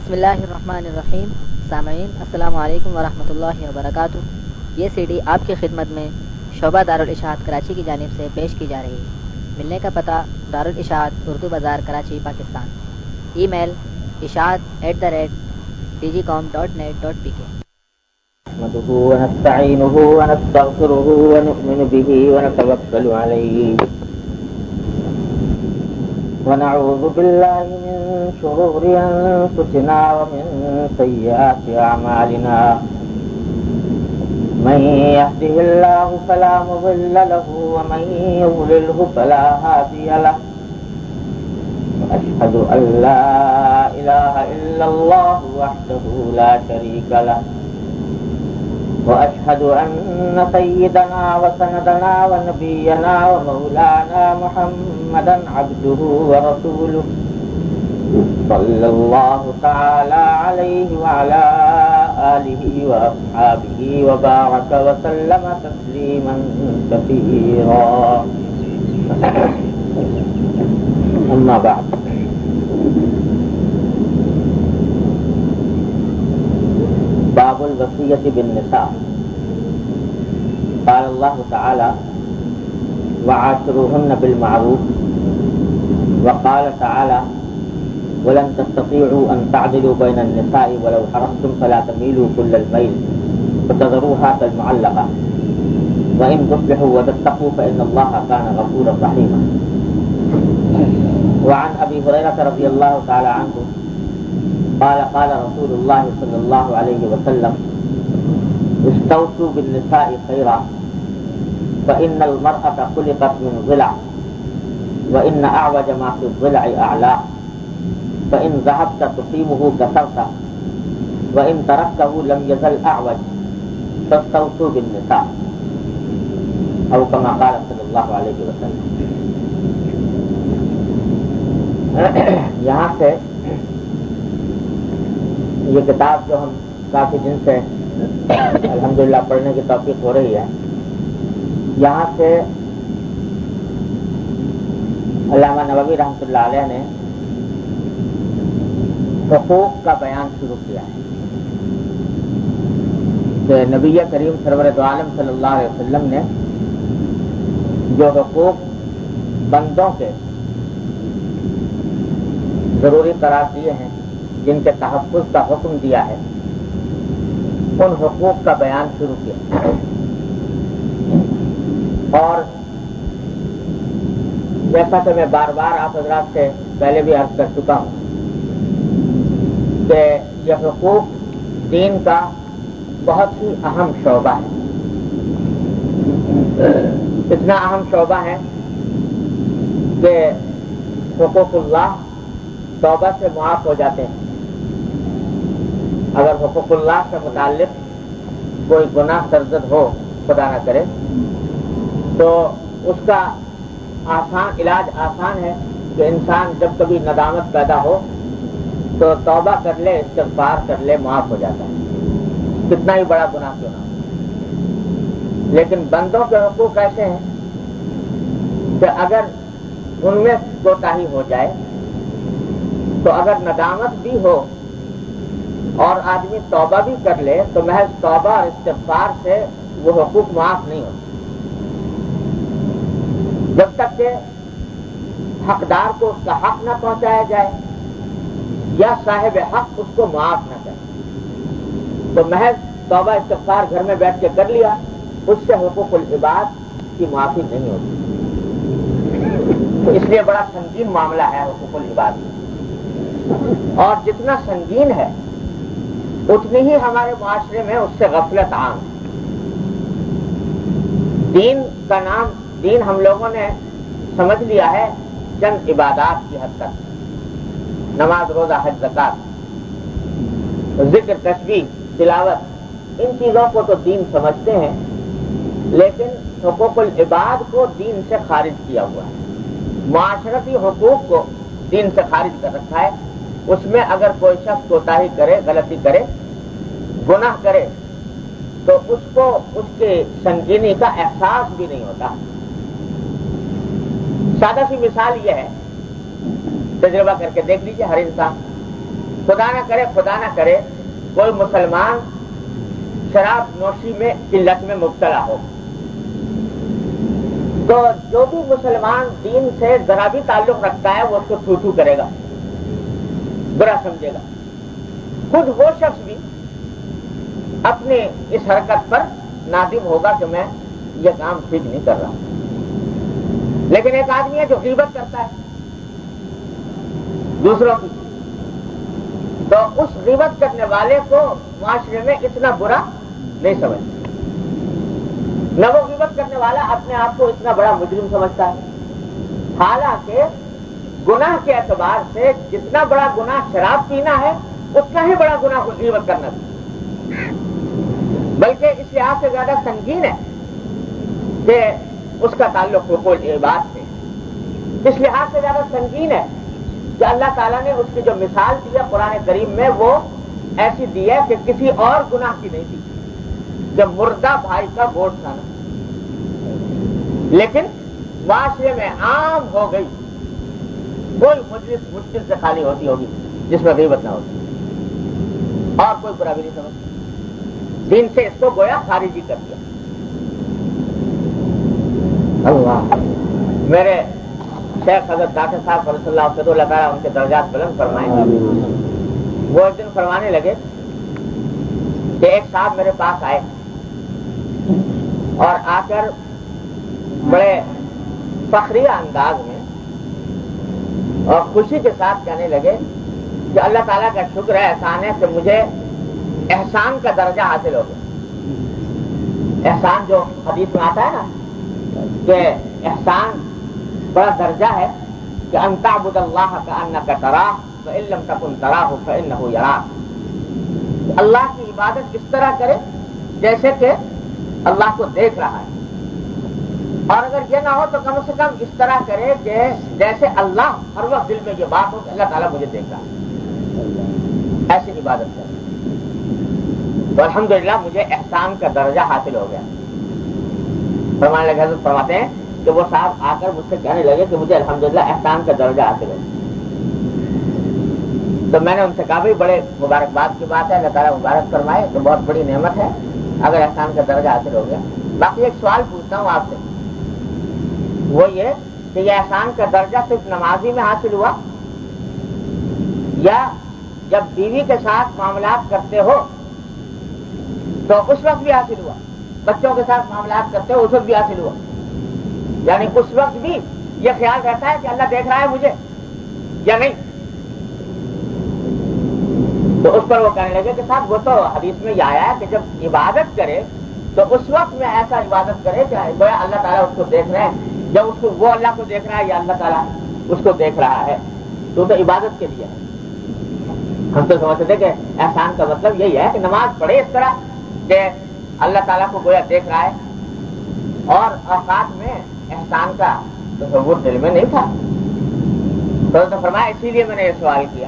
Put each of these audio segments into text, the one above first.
بسم اللہ الرحمن الرحیم. سامعین السلام علیکم ورحمۃ اللہ وبرکاتہ. یہ سی ڈی آپ کی خدمت میں شعبہ دارالاشاعت کراچی کی جانب سے پیش کی جا رہی ہے. ملنے کا پتہ دارالاشاعت اردو بازار کراچی پاکستان. ای میل ishaat@dgcom.net.pk. نحمده ونستعينه ونستغفره ونؤمن به ونتوكل عليه ونعوذ بالله من شرور أنفسنا ومن سيئات أعمالنا. من يهده الله فلا مضل له ومن يضلله فلا هادي له. وأشهد أن لا إله إلا الله وحده لا شريك له. وأشهد أن سيدنا وسندنا ونبينا ومولانا محمدا عبده ورسوله صلى الله تعالى عليه وعلى آله وأصحابه وبارك وسلم تسليما كثيرا. أما بعد، باب الوصية بالنساء. قال الله تعالى وعاشروهن بالمعروف. وقال تعالى ولن تستطيعوا أن تعدلوا بين النساء ولو حرصتم فلا تميلوا كل الميل فتذروها كالمعلقة وإن تصلحوا وتتقوا فإن الله كان غفورا رحيما. وعن أبي هريرة رضي الله تعالى عنه قال قال رسول الله صلى الله عليه وسلم استوصوا بالنساء خيرا فإن المرأة خلقت من ضلع وإن أعوج ما في الضلع أعلاه فإن ذهبت تقيمه كسرته وإن تركته لم يزل أعوج فاستوصوا بالنساء أو كما قال صلى الله عليه وسلم. یہاں سے یہ کتاب جو ہم کافی دن سے الحمدللہ پڑھنے کی توفیق ہو رہی ہے، یہاں سے علامہ نووی رحمۃ اللہ علیہ نے حقوق کا بیان شروع کیا ہے کہ نبی کریم سرور دو عالم صلی اللہ علیہ وسلم نے جو حقوق بندوں کے ضروری قرار دیے ہیں، جن کے تحفظ کا حکم دیا ہے، ان حقوق کا بیان شروع کیا. اور جیسا کہ میں بار بار آپ حضرات سے پہلے بھی عرض کر چکا ہوں کہ یہ حقوق دین کا بہت ہی اہم شعبہ ہے. اتنا اہم شعبہ ہے کہ حقوق اللہ توبہ سے معاف ہو جاتے ہیں. اگر حقوق اللہ سے متعلق کوئی گناہ سرزد ہو، خدا نہ کرے، تو اس کا علاج آسان ہے کہ انسان جب کبھی ندامت پیدا ہو تو توبہ کر لے، استغفار کر لے، معاف ہو جاتا ہے، کتنا ہی بڑا گناہ کیوں نہ ہو. لیکن بندوں کے حقوق ایسے ہیں کہ اگر ان میں کوتاہی ہو جائے تو اگر ندامت بھی ہو اور آدمی توبہ بھی کر لے تو محض توبہ اور استغفار سے وہ حقوق معاف نہیں ہوتے جب تک کہ حقدار کو اس کا حق نہ پہنچایا جائے یا صاحب حق اس کو معاف نہ کرے. تو محض توبہ استغفار گھر میں بیٹھ کے کر لیا، اس سے حقوق العباد کی معافی نہیں ہوتی. تو اس لیے بڑا سنگین معاملہ ہے حقوق العباد، اور جتنا سنگین ہے اتنی ہی ہمارے معاشرے میں اس سے غفلت عام ہے. دین کا نام دین ہم لوگوں نے سمجھ لیا ہے چند عبادات کی حد تک، نماز، روزہ، حج، زکات، ذکر، تسبیح، تلاوت، ان چیزوں کو تو دین سمجھتے ہیں، لیکن حقوق العباد کو دین سے خارج کیا ہوا ہے. معاشرتی حقوق کو دین سے خارج کر رکھا ہے. اس میں اگر کوئی شخص کوتاہی کرے، غلطی کرے، گناہ کرے تو اس کو اس کے سنگینی کا احساس بھی نہیں ہوتا. سادہ سی مثال یہ ہے، تجربہ کر کے دیکھ لیجیے ہر انسان خدا نہ کرے کوئی مسلمان شراب نوشی میں قلت میں مبتلا ہو، تو جو بھی مسلمان دین سے ذرا بھی تعلق رکھتا ہے وہ اس کو تھو تھو کرے گا، برا سمجھے گا. خود وہ شخص بھی اپنی اس حرکت پر نادم ہوگا کہ میں یہ کام ٹھیک نہیں کر رہا. لیکن ایک آدمی ہے جو غیبت کرتا ہے دوسروں کی، تو اس غیبت کرنے والے کو معاشرے میں اتنا برا نہیں سمجھتا، نہ وہ غیبت کرنے والا اپنے آپ کو اتنا بڑا مجرم سمجھتا ہے. حالانکہ گناہ کے اعتبار سے جتنا بڑا گناہ شراب پینا ہے اتنا ہی بڑا گناہ غیبت کرنا ہے، بلکہ اس لحاظ سے زیادہ سنگین ہے کہ اس کا تعلق حقوق العباد سے، اس لحاظ سے زیادہ سنگین ہے کہ اللہ تعالیٰ نے اس کی جو مثال دی ہے قرآن کریم میں وہ ایسی دی ہے کہ کسی اور گناہ کی نہیں دی، جب مردہ بھائی کا گوشت کھانا. لیکن معاشرے میں عام ہو گئی، کوئی مجلس مشکل سے خالی ہوتی ہوگی جس میں غیبت نہ ہوتی، اور کوئی برا بھی نہیں سمجھتا. دین سے اس کو گویا خارجی کر دیا. اللہ میرے شیخ حضرت ڈاکٹر صاحب صلی اللہ علیہ وسلم، اللہ تعالیٰ ان کے درجات بلند فرمائیں گے، وہ ایک دن فرمانے لگے کہ ایک صاحب میرے پاس آئے اور آ کر بڑے فخریہ انداز میں اور خوشی کے ساتھ کہنے لگے کہ اللہ تعالیٰ کا شکر ہے، احسان ہے کہ مجھے احسان کا درجہ حاصل ہو گیا. احسان جو حدیث میں آتا ہے نا کہ احسان بڑا درجہ ہے کہ ان تعبد اللہ کأنک تراہ فإن لم تکن تراہ فإنہ یراک. اللہ کی عبادت اس طرح کرے جیسے کہ اللہ کو دیکھ رہا ہے، اور اگر یہ نہ ہو تو کم سے کم اس طرح کرے کہ جیسے اللہ ہر وقت دل میں یہ بات ہو کہ اللہ تعالیٰ مجھے دیکھ رہا ہے. ایسی عبادت کرے تو الحمدللہ مجھے احسان کا درجہ حاصل ہو گیا. فرمانے لگے، حضرت فرماتے ہیں کہ وہ صاحب آ کر مجھ سے کہنے لگے کہ مجھے الحمدللہ احسان کا درجہ حاصل ہو. تو میں نے ان سے کہا بھائی بڑے مبارکباد کی بات ہے، اللہ تعالیٰ مبارک فرمائے، تو بہت بڑی نعمت ہے اگر احسان کا درجہ حاصل ہو گیا. باقی ایک سوال پوچھتا ہوں آپ سے، وہ یہ کہ یہ احسان کا درجہ صرف نمازی میں حاصل ہوا یا جب بیوی کے ساتھ معاملات کرتے ہو تو اس وقت بھی حاصل ہوا، بچوں کے ساتھ معاملات کرتے ہو اس وقت بھی حاصل ہوا؟ یعنی اس وقت بھی یہ خیال رہتا ہے کہ اللہ دیکھ رہا ہے مجھے یا نہیں؟ تو اس پر وہ کہنے لگے کہ صاحب وہ تو حدیث میں یہ آیا ہے کہ جب عبادت کرے تو اس وقت میں ایسا عبادت کرے کہ گویا اللہ تعالیٰ اس کو دیکھ رہے ہیں، جب اس کو وہ اللہ کو دیکھ رہا ہے یا اللہ تعالیٰ اس کو دیکھ رہا ہے تو عبادت کے لیے ہے. ہم تو سمجھتے تھے کہ احسان کا مطلب یہی ہے کہ نماز پڑھے اس طرح کہ اللہ تعالیٰ کو گویا دیکھ رہا ہے، اور اوقات میں احسان کا تصور دل میں نہیں تھا. تو فرمایا اسی لیے میں نے یہ سوال کیا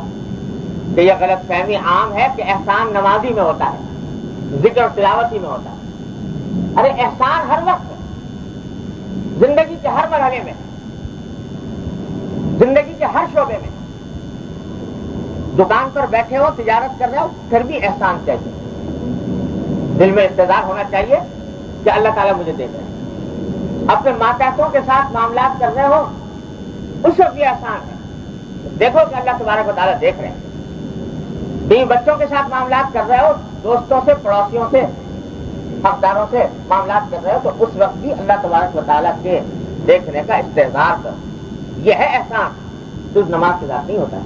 کہ یہ غلط فہمی عام ہے کہ احسان نمازی میں ہوتا ہے، ذکر و تلاوتی میں ہوتا ہے. ارے احسان ہر وقت ہے، زندگی کے ہر مرحلے میں، زندگی کے ہر شعبے میں. دکان پر بیٹھے ہو، تجارت کر رہے ہو، پھر بھی احسان چاہیے، دل میں انتظار ہونا چاہیے کہ اللہ تعالیٰ مجھے دیکھ رہے ہیں. اپنے ماتحتوں کے ساتھ معاملات کر رہے ہو اس وقت بھی احسان ہے، دیکھو کہ اللہ تبارک و تعالیٰ دیکھ رہے ہیں. بیوی بچوں کے ساتھ معاملات کر رہے ہو، دوستوں سے، پڑوسیوں سے، حقداروں سے معاملات کر رہے ہو تو اس وقت بھی اللہ تبارک و تعالیٰ کے دیکھنے کا استحضار کرو. یہ ہے احسان، صرف نماز کے ساتھ نہیں ہوتا ہے.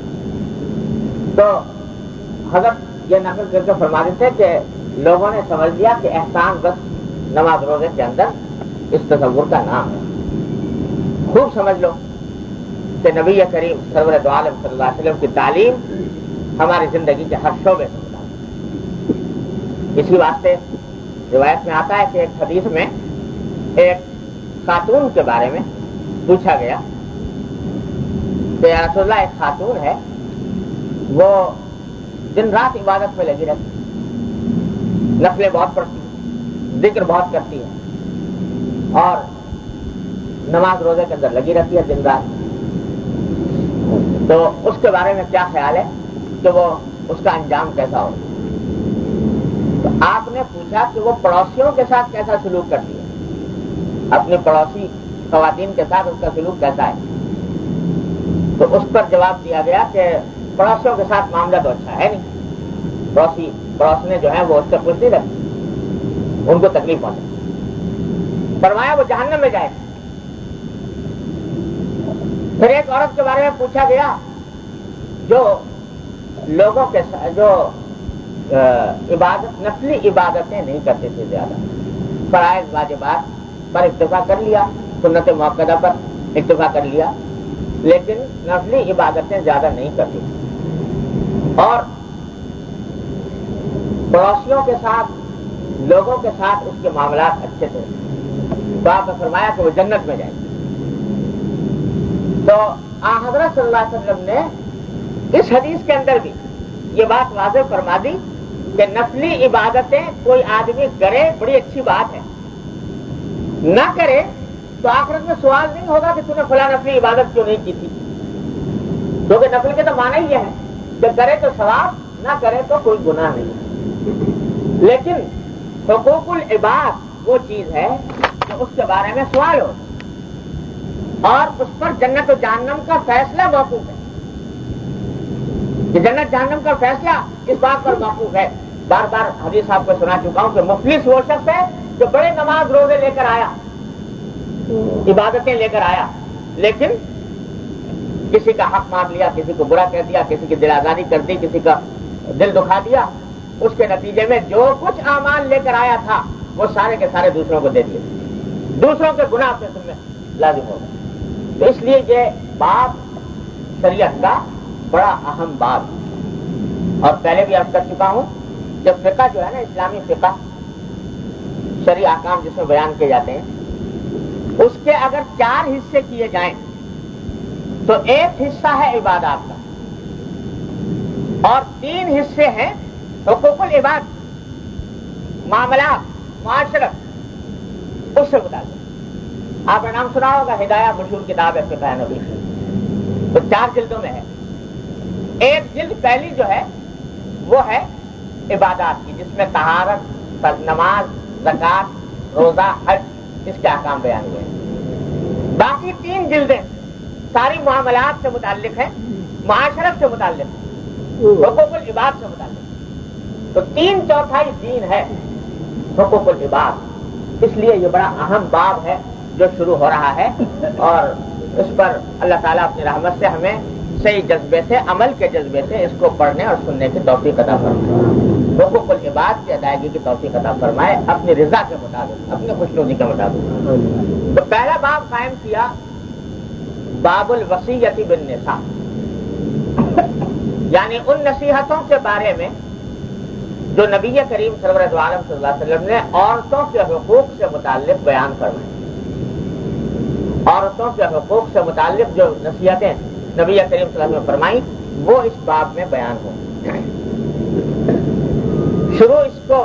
تو حضرت یہ نقل کر کے فرما دیتے کہ لوگوں نے سمجھ لیا کہ احسان بس نماز روزے کے اندر اس تصور کا نام ہے. خوب سمجھ لو کہ نبی کریم سرور دو عالم صلی اللہ علیہ وسلم کی تعلیم ہماری زندگی کے ہر شعبے سے متعلق. اسی واسطے روایت میں آتا ہے کہ ایک حدیث میں ایک خاتون کے بارے میں پوچھا گیا کہ یا رسول اللہ ایک خاتون ہے، وہ دن رات عبادت میں لگی رہتی، نفلیں بہت پڑھتی ہے، ذکر بہت کرتی ہے اور نماز روزے کے اندر لگی رہتی ہے دن رات. تو اس کے بارے میں کیا خیال ہے کہ وہ اس کا انجام کیسا ہو. تو آپ نے پوچھا کہ وہ پڑوسیوں کے ساتھ کیسا سلوک کرتی ہے, اپنے پڑوسی خواتین کے ساتھ اس کا سلوک کیسا ہے. تو اس پر جواب دیا گیا کہ پڑوسیوں کے ساتھ معاملہ تو اچھا ہے نہیں, پڑوسنے جو ہیں وہ اس سے خوش نہیں رہتے, ان کو تکلیف پہنچے. فرمایا وہ جہنم میں جائے. پھر ایک عورت کے بارے میں پوچھا گیا جو لوگوں کے ساتھ جو نفلی عبادتیں نہیں کرتے تھے, زیادہ فرائض واجبات پر اکتفا کر لیا, سنت موقدہ پر اکتفا کر لیا, لیکن نفلی عبادتیں زیادہ نہیں کرتی, اور پڑوسیوں کے ساتھ لوگوں کے ساتھ اس کے معاملات اچھے تھے. تو آپ نے فرمایا کہ وہ جنت میں جائے. تو حضرت صلی اللہ علیہ وسلم نے اس حدیث کے اندر بھی یہ بات واضح فرما دی کہ نفلی عبادتیں کوئی آدمی کرے بڑی اچھی بات ہے, نہ کرے تو آخرت میں سوال نہیں ہوگا کہ تو نے فلاں نفلی عبادت کیوں نہیں کی تھی, کیونکہ نفل کے تو معنی یہ ہے کہ کرے تو ثواب, نہ کرے تو کوئی گناہ نہیں. لیکن حقوق العباد وہ چیز ہے کہ اس کے بارے میں سوال ہو, اور اس پر جنت و جہنم کا فیصلہ موقوف ہے. کہ جنت جہنم کا فیصلہ اس بات پر موقوف ہے. بار بار حدیث آپ کو سنا چکا ہوں کہ مفلس وہ شخص ہے جو بڑے نماز روزے لے کر آیا, عبادتیں لے کر آیا, لیکن کسی کا حق مار لیا, کسی کو برا کہہ دیا, کسی کی دل آزاری کر دی, کسی کا دل دکھا دیا. اس کے نتیجے میں جو کچھ اعمال لے کر آیا تھا وہ سارے کے سارے دوسروں کو دے دیے, دوسروں کے گناہ پہ تم میں لازم ہوگا. تو اس لیے یہ باب شریعت کا بڑا اہم باب, اور پہلے بھی عرض کر چکا ہوں کہ فقہ جو ہے نا, اسلامی فقہ, شرعی احکام جس میں بیان کیے جاتے ہیں, اس کے اگر 4 حصے کیے جائیں تو ایک حصہ ہے عبادات کا, اور 3 حصے ہیں حقوق العباد, معاملات, معاشرت, اس سے متعلق. آپ نے نام سنا ہوگا, ہدایہ مشہور کتاب ہے فقہ نبی, تو 4 جلدوں میں ہے. ایک جلد پہلی جو ہے وہ ہے عبادات کی, جس میں طہارت, نماز, زکات, روزہ, حج, اس کے احکام بیان ہوئے ہیں. باقی 3 جلدیں ساری معاملات سے متعلق ہیں, معاشرت سے متعلق ہیں, حقوق العباد سے متعلق. تو 3/4 دین ہے حقوق العباد. اس لیے یہ بڑا اہم باب ہے جو شروع ہو رہا ہے, اور اس پر اللہ تعالیٰ اپنی رحمت سے ہمیں صحیح جذبے سے, عمل کے جذبے سے اس کو پڑھنے اور سننے کی توفیق عطا فرمائے, حقوق العباد کی ادائیگی کی توفیق عطا فرمائے, اپنی رضا کے مطابق, اپنی خوشنودی کے مطابق. تو پہلا باب قائم کیا باب الوصیۃ بالنساء, یعنی ان نصیحتوں کے بارے میں جو نبی کریم سرور دو عالم صلی اللہ علیہ وسلم نے عورتوں کے حقوق سے متعلق بیان فرمائے. عورتوں کے حقوق سے متعلق جو نصیحتیں نبی کریم صلی اللہ علیہ وسلم نے فرمائی وہ اس باب میں بیان ہو. شروع اس کو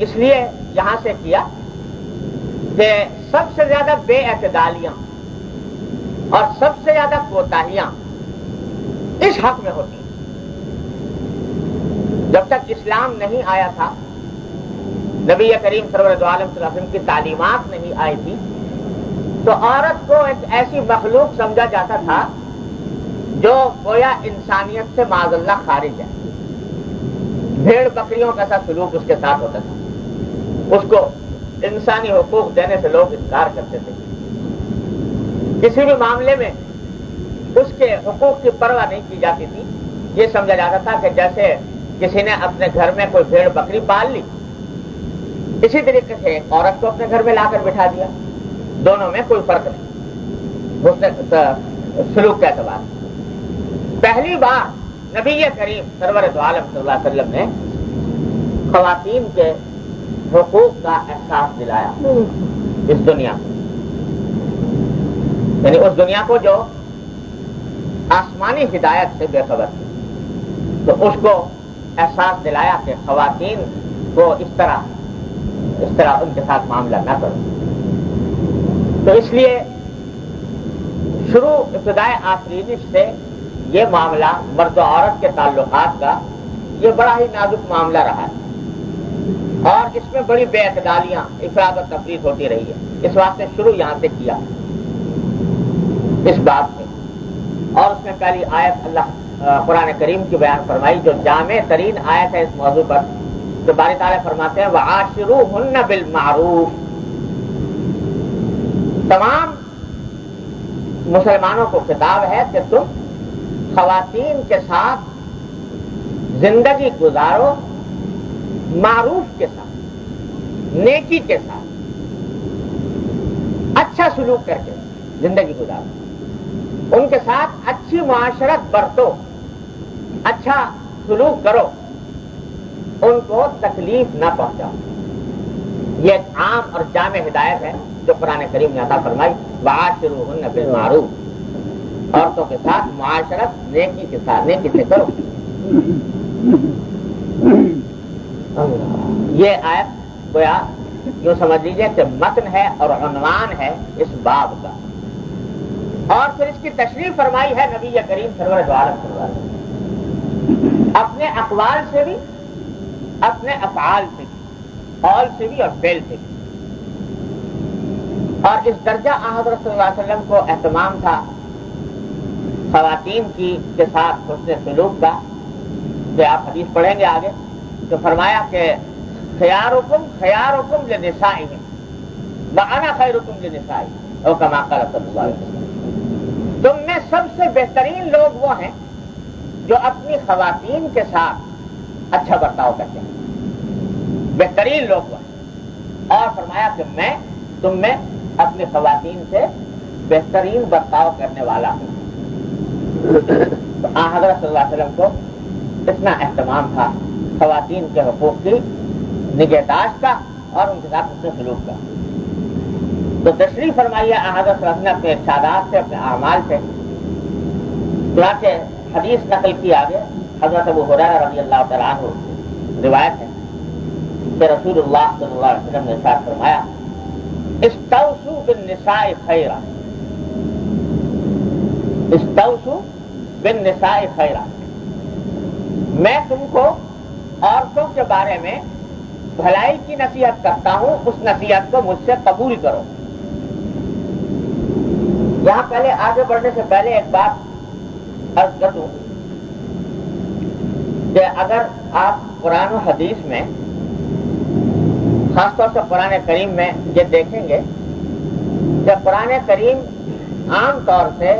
اس لیے یہاں سے کیا کہ سب سے زیادہ بے اعتدالیاں اور سب سے زیادہ کوتاہیاں اس حق میں ہوتی ہیں. جب تک اسلام نہیں آیا تھا, نبی کریم سرور دو عالم صلی اللہ علیہ وسلم کی تعلیمات نہیں آئی تھی, تو عورت کو ایک ایسی مخلوق سمجھا جاتا تھا جو گویا انسانیت سے معاذ اللہ خارج ہے. بھیڑ بکریوں کا سا سلوک اس کے ساتھ ہوتا تھا, اس کو انسانی حقوق دینے سے لوگ انکار کرتے تھے. کسی بھی معاملے میں اس کے حقوق کی پرواہ نہیں کی جاتی تھی. یہ سمجھا جاتا تھا کہ جیسے کسی نے اپنے گھر میں کوئی بھیڑ بکری پال لی, اسی طریقے سے عورت کو اپنے گھر میں لا کر بٹھا دیا, دونوں میں کوئی فرق نہیں سلوک کے اعتبار. پہلی بار نبی کریم سرور دو عالم صلی اللہ علیہ وسلم نے خواتین کے حقوق کا احساس دلایا اس دنیا کو, یعنی اس دنیا کو جو آسمانی ہدایت سے بے خبر تھی, تو اس کو احساس دلایا کہ خواتین کو اس طرح ان کے ساتھ معاملہ نہ کرو. تو اس لیے ابتدائے آفرینش سے یہ معاملہ مرد و عورت کے تعلقات کا یہ بڑا ہی نازک معاملہ رہا ہے اور اس میں بڑی بے اعتدالیاں افراد و تفریط ہوتی رہی ہے. اس واسطے شروع یہاں سے کیا اس بات سے. اور اس میں پہلی آیت اللہ قرآن کریم کی بیان فرمائی جو جامع ترین آیت ہے اس موضوع پر. تو باری تعالیٰ فرماتے ہیں وَعَاشِرُوهُنَّ بِالْمَعْرُوفِ. تمام مسلمانوں کو خطاب ہے کہ تم خواتین کے ساتھ زندگی گزارو معروف کے ساتھ، نیکی کے ساتھ، اچھا سلوک کر کے زندگی گزارو. ان کے ساتھ اچھی معاشرت برتو، اچھا سلوک کرو، ان کو تکلیف نہ پہنچاؤ. یہ ایک عام اور جامع ہدایت ہے جو قرآن کریم نے عطا فرمائی. وَعَاشِرُوهُنَّ بِالْمَعْرُوفِ. عورتوں کے ساتھ معاشرت نیکی کے ساتھ، نیکی سے کرو. یہ آیت گویا یوں سمجھ لیجیے کہ متن ہے اور عنوان ہے اس باب کا. اور پھر اس کی تشریح فرمائی ہے نبی کریم سرور دو عالم صلی اللہ علیہ وسلم. اپنے اقوال سے بھی، اپنے افعال سے بھی، قول سے بھی اور فعل سے بھی. اور اس درجہ حضرت صلی اللہ علیہ وسلم کو اہتمام تھا خواتین کے ساتھ حسن سلوک کا کہ آپ حدیث پڑھیں گے آگے تو فرمایا کہ خیارکم خیارکم لنسائہم وانا خیرکم لنسائہم او کما قال صلی اللہ علیہ وسلم. تم میں سب سے بہترین لوگ وہ ہیں جو اپنی خواتین کے ساتھ اچھا برتاؤ کرتے ہیں. بہترین لوگ وہ ہیں. اور فرمایا کہ میں تم میں اپنی خواتین سے بہترین برتاؤ کرنے والا ہوں. تو حضرت صلی اللہ علیہ وسلم کو اتنا اہتمام تھا خواتین کے حقوق کی نگہداشت کا اور ان کے ساتھ حسن سلوک کا. تو تشریح فرمائیے حضرت صلی اللہ علیہ وسلم نے اپنے ارشادات سے، اپنے اعمال سے. چنانچہ حدیث نقل کی آگے حضرت ابو ہریرہ رضی اللہ تعالیٰ عنہ روایت ہے کہ رسول اللہ صلی اللہ علیہ وسلم نے ارشاد فرمایا استوصوا بالنساء خیرا، استوصوا بالنساء خیرا. میں تم کو عورتوں کے بارے میں بھلائی کی نصیحت کرتا ہوں، اس نصیحت کو مجھ سے قبول کرو. یہاں پہلے آگے بڑھنے سے پہلے ایک بات عرض کر دوں کہ اگر آپ قرآن و حدیث میں خاص طور سے قرآن کریم میں یہ دیکھیں گے کہ قرآن کریم عام طور سے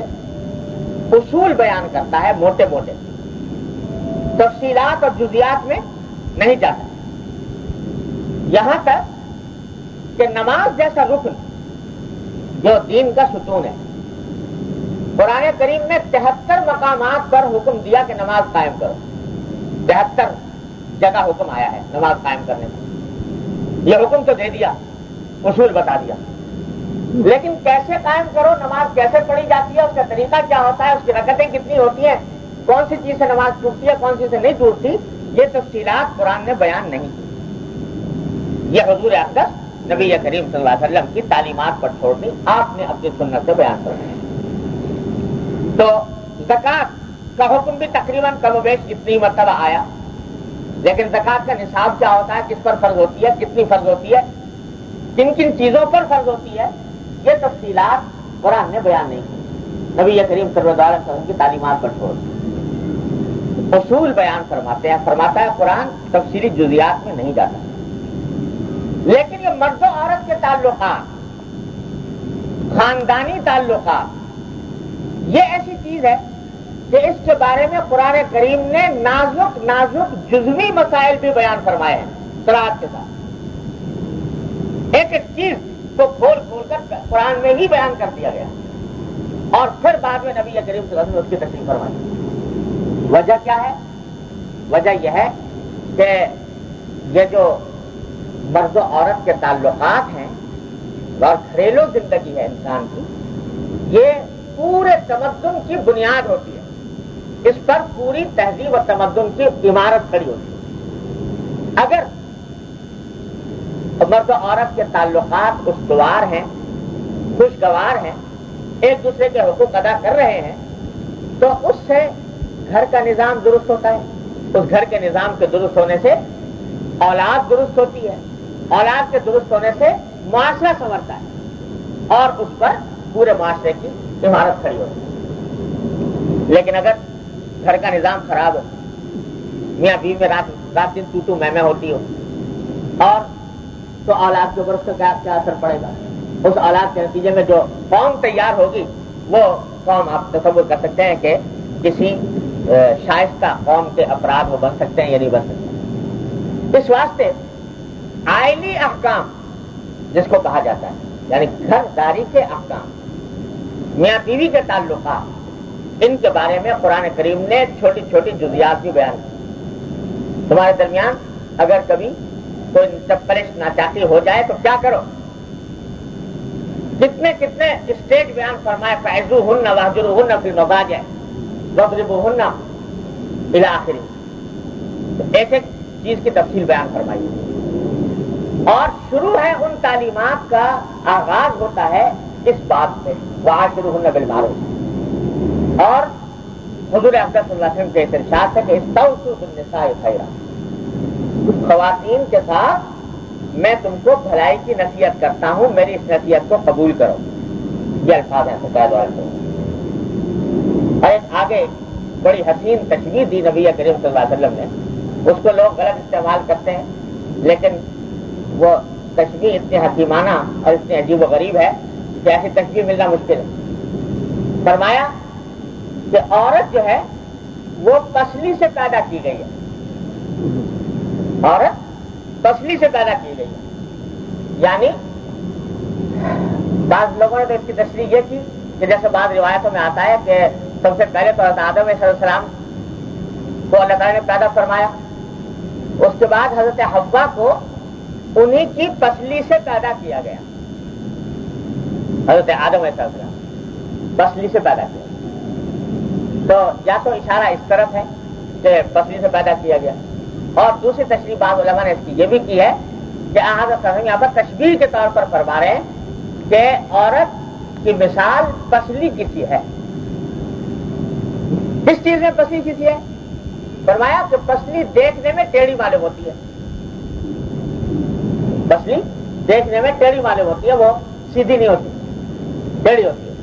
اصول بیان کرتا ہے موٹے موٹے، تفصیلات اور جزیات میں نہیں جاتا. یہاں تک کہ نماز جیسا رکن جو دین کا ستون ہے، قرآن کریم نے 73 مقامات پر حکم دیا کہ نماز قائم کرو. 73 جگہ حکم آیا ہے نماز قائم کرنے کا. یہ حکم تو دے دیا، اصول بتا دیا، لیکن کیسے قائم کرو، نماز کیسے پڑھی جاتی ہے، اس کا طریقہ کیا ہوتا ہے، اس کی رکعتیں کتنی ہوتی ہیں، کون سی چیز سے نماز ٹوٹتی ہے، کون سی سے نہیں ٹوٹتی، یہ تفصیلات قرآن نے بیان نہیں کی. یہ حضور اقدس نبی کریم صلی اللہ علیہ وسلم کی تعلیمات پر چھوڑنی، آپ نے اپنی سنت سے بیان کرنا. تو زکوٰۃ کا حکم بھی تقریباً کم و بیش اتنی مرتبہ آیا، لیکن زکوٰۃ کا نصاب کیا ہوتا ہے، کس پر فرض ہوتی ہے، کتنی فرض ہوتی ہے، کن کن چیزوں پر فرض ہوتی ہے، یہ تفصیلات قرآن نے بیان نہیں کی. نبی کریم صلی اللہ علیہ وسلم کی تعلیمات پر چھوڑ اصول بیان فرماتے ہیں. فرماتا ہے قرآن تفصیلی جزیات میں نہیں جاتا. لیکن یہ مرد و عورت کے تعلقات، خاندانی تعلقات، یہ ایسی چیز ہے کہ اس کے بارے میں قرآن کریم نے نازک نازک جزوی مسائل بھی بیان فرمائے ہیں صراحت کے ساتھ. ایک ایک چیز کو کھول کھول کر قرآن میں ہی بیان کر دیا گیا اور پھر بعد میں نبی کریم صلی اللہ علیہ وسلم اس کی تشریح فرمائی. وجہ کیا ہے؟ وجہ یہ ہے کہ یہ جو مرد و عورت کے تعلقات ہیں اور گھریلو زندگی ہے انسان کی، یہ پورے تمدن کی بنیاد ہوتی ہے. اس پر پوری تہذیب و تمدن کی عمارت کھڑی ہوتی ہے. اگر مرد و عورت کے تعلقات استوار ہیں، خوشگوار ہیں، ایک دوسرے کے حقوق ادا کر رہے ہیں، تو اس سے گھر کا نظام درست ہوتا ہے، اس گھر کے نظام کے درست ہونے سے اولاد درست ہوتی ہے، اولاد کے درست ہونے سے معاشرہ سنورتا ہے اور اس پر پورے معاشرے کی عمارت کھڑی ہوتی ہے۔ لیکن اگر گھر کا نظام خراب ہو، میاں بیوی میں رات دن تو میں ہوتی ہو، اور تو اولاد کے اوپر اس کا کیا اثر پڑے گا؟ اس اولاد کے نتیجے میں جو قوم تیار ہوگی وہ قوم آپ تصور کر سکتے ہیں کہ کسی شائستہ قوم کے افراد وہ بن سکتے ہیں یا نہیں بن سکتے۔ اس واسطے آئلی احکام جس کو کہا جاتا ہے، یعنی گھر داری کے احکام، میاں بیوی کے تعلقات، ان کے بارے میں قرآن کریم نے چھوٹی چھوٹی جزیات بھی بیان کی۔ تمہارے درمیان اگر کبھی کوئی چپلش ناچاکی ہو جائے تو کیا کرو؟ کتنے کتنے اسٹیج بیان فرمائے، فَعِزُوهُنَّ وَاهْجُرُوهُنَّ فِي الْمَضَاجِعِ وَاضْرِبُوهُنَّ إِلَى آخِرِهِ۔ ایک ایک چیز کی تفصیل بیان فرمائی، اور شروع ہے ان تعلیمات کا، آغاز ہوتا ہے اس بات سے، وَعَاشِرُوهُنَّ بِالْمَعْرُوفِ، اور حضور اقدس صلی اللہ علیہ وسلم کے ارشاد ہے کہ اسْتَوْصُوا بِالنِّسَاءِ خَيْرًا، خواتین کے ساتھ میں تم کو بھلائی کی نصیحت کرتا ہوں، میری اس نصیحت کو قبول کرو۔ یہ الفاظ ہیں فقائد والے۔ اور ایک آگے بڑی حسین تشبیہ دی نبی کریم صلی اللہ علیہ وسلم نے، اس کو لوگ غلط استعمال کرتے ہیں، لیکن وہ تشبیہ اتنی حکیمانہ اور اتنی عجیب و غریب ہے کہ ایسی تشبیہ ملنا مشکل ہے۔ فرمایا کہ عورت جو ہے وہ پسلی سے پیدا کی گئی ہے، عورت پسلی سے پیدا کی گئی ہے، یعنی بعض لوگوں نے تو اس کی تشریح یہ کی کہ جیسے بعض روایتوں میں آتا ہے کہ سب سے پہلے تو حضرت آدم علیہ السلام کو اللہ تعالیٰ نے پیدا فرمایا، اس کے بعد حضرت حوا کو انہی کی پسلی سے پیدا کیا گیا، حضرت آدم علیہ السلام پسلی سے پیدا کیا۔ تو یا تو اشارہ اس طرف ہے کہ پسلی سے پیدا کیا گیا، اور دوسری تشریح بعض علماء نے اس کی یہ بھی کی ہے کہ حضرت یہاں پر تشبیہ کے طور پر فرما رہے ہیں کہ عورت کی مثال پسلی کسی ہے۔ کس چیز میں پسلی کسی ہے؟ فرمایا کہ پسلی دیکھنے میں ٹیڑھی معلوم ہوتی ہے، پسلی دیکھنے میں ٹیڑھی معلوم ہوتی ہے، وہ سیدھی نہیں ہوتی، ٹیڑھی ہوتی ہے،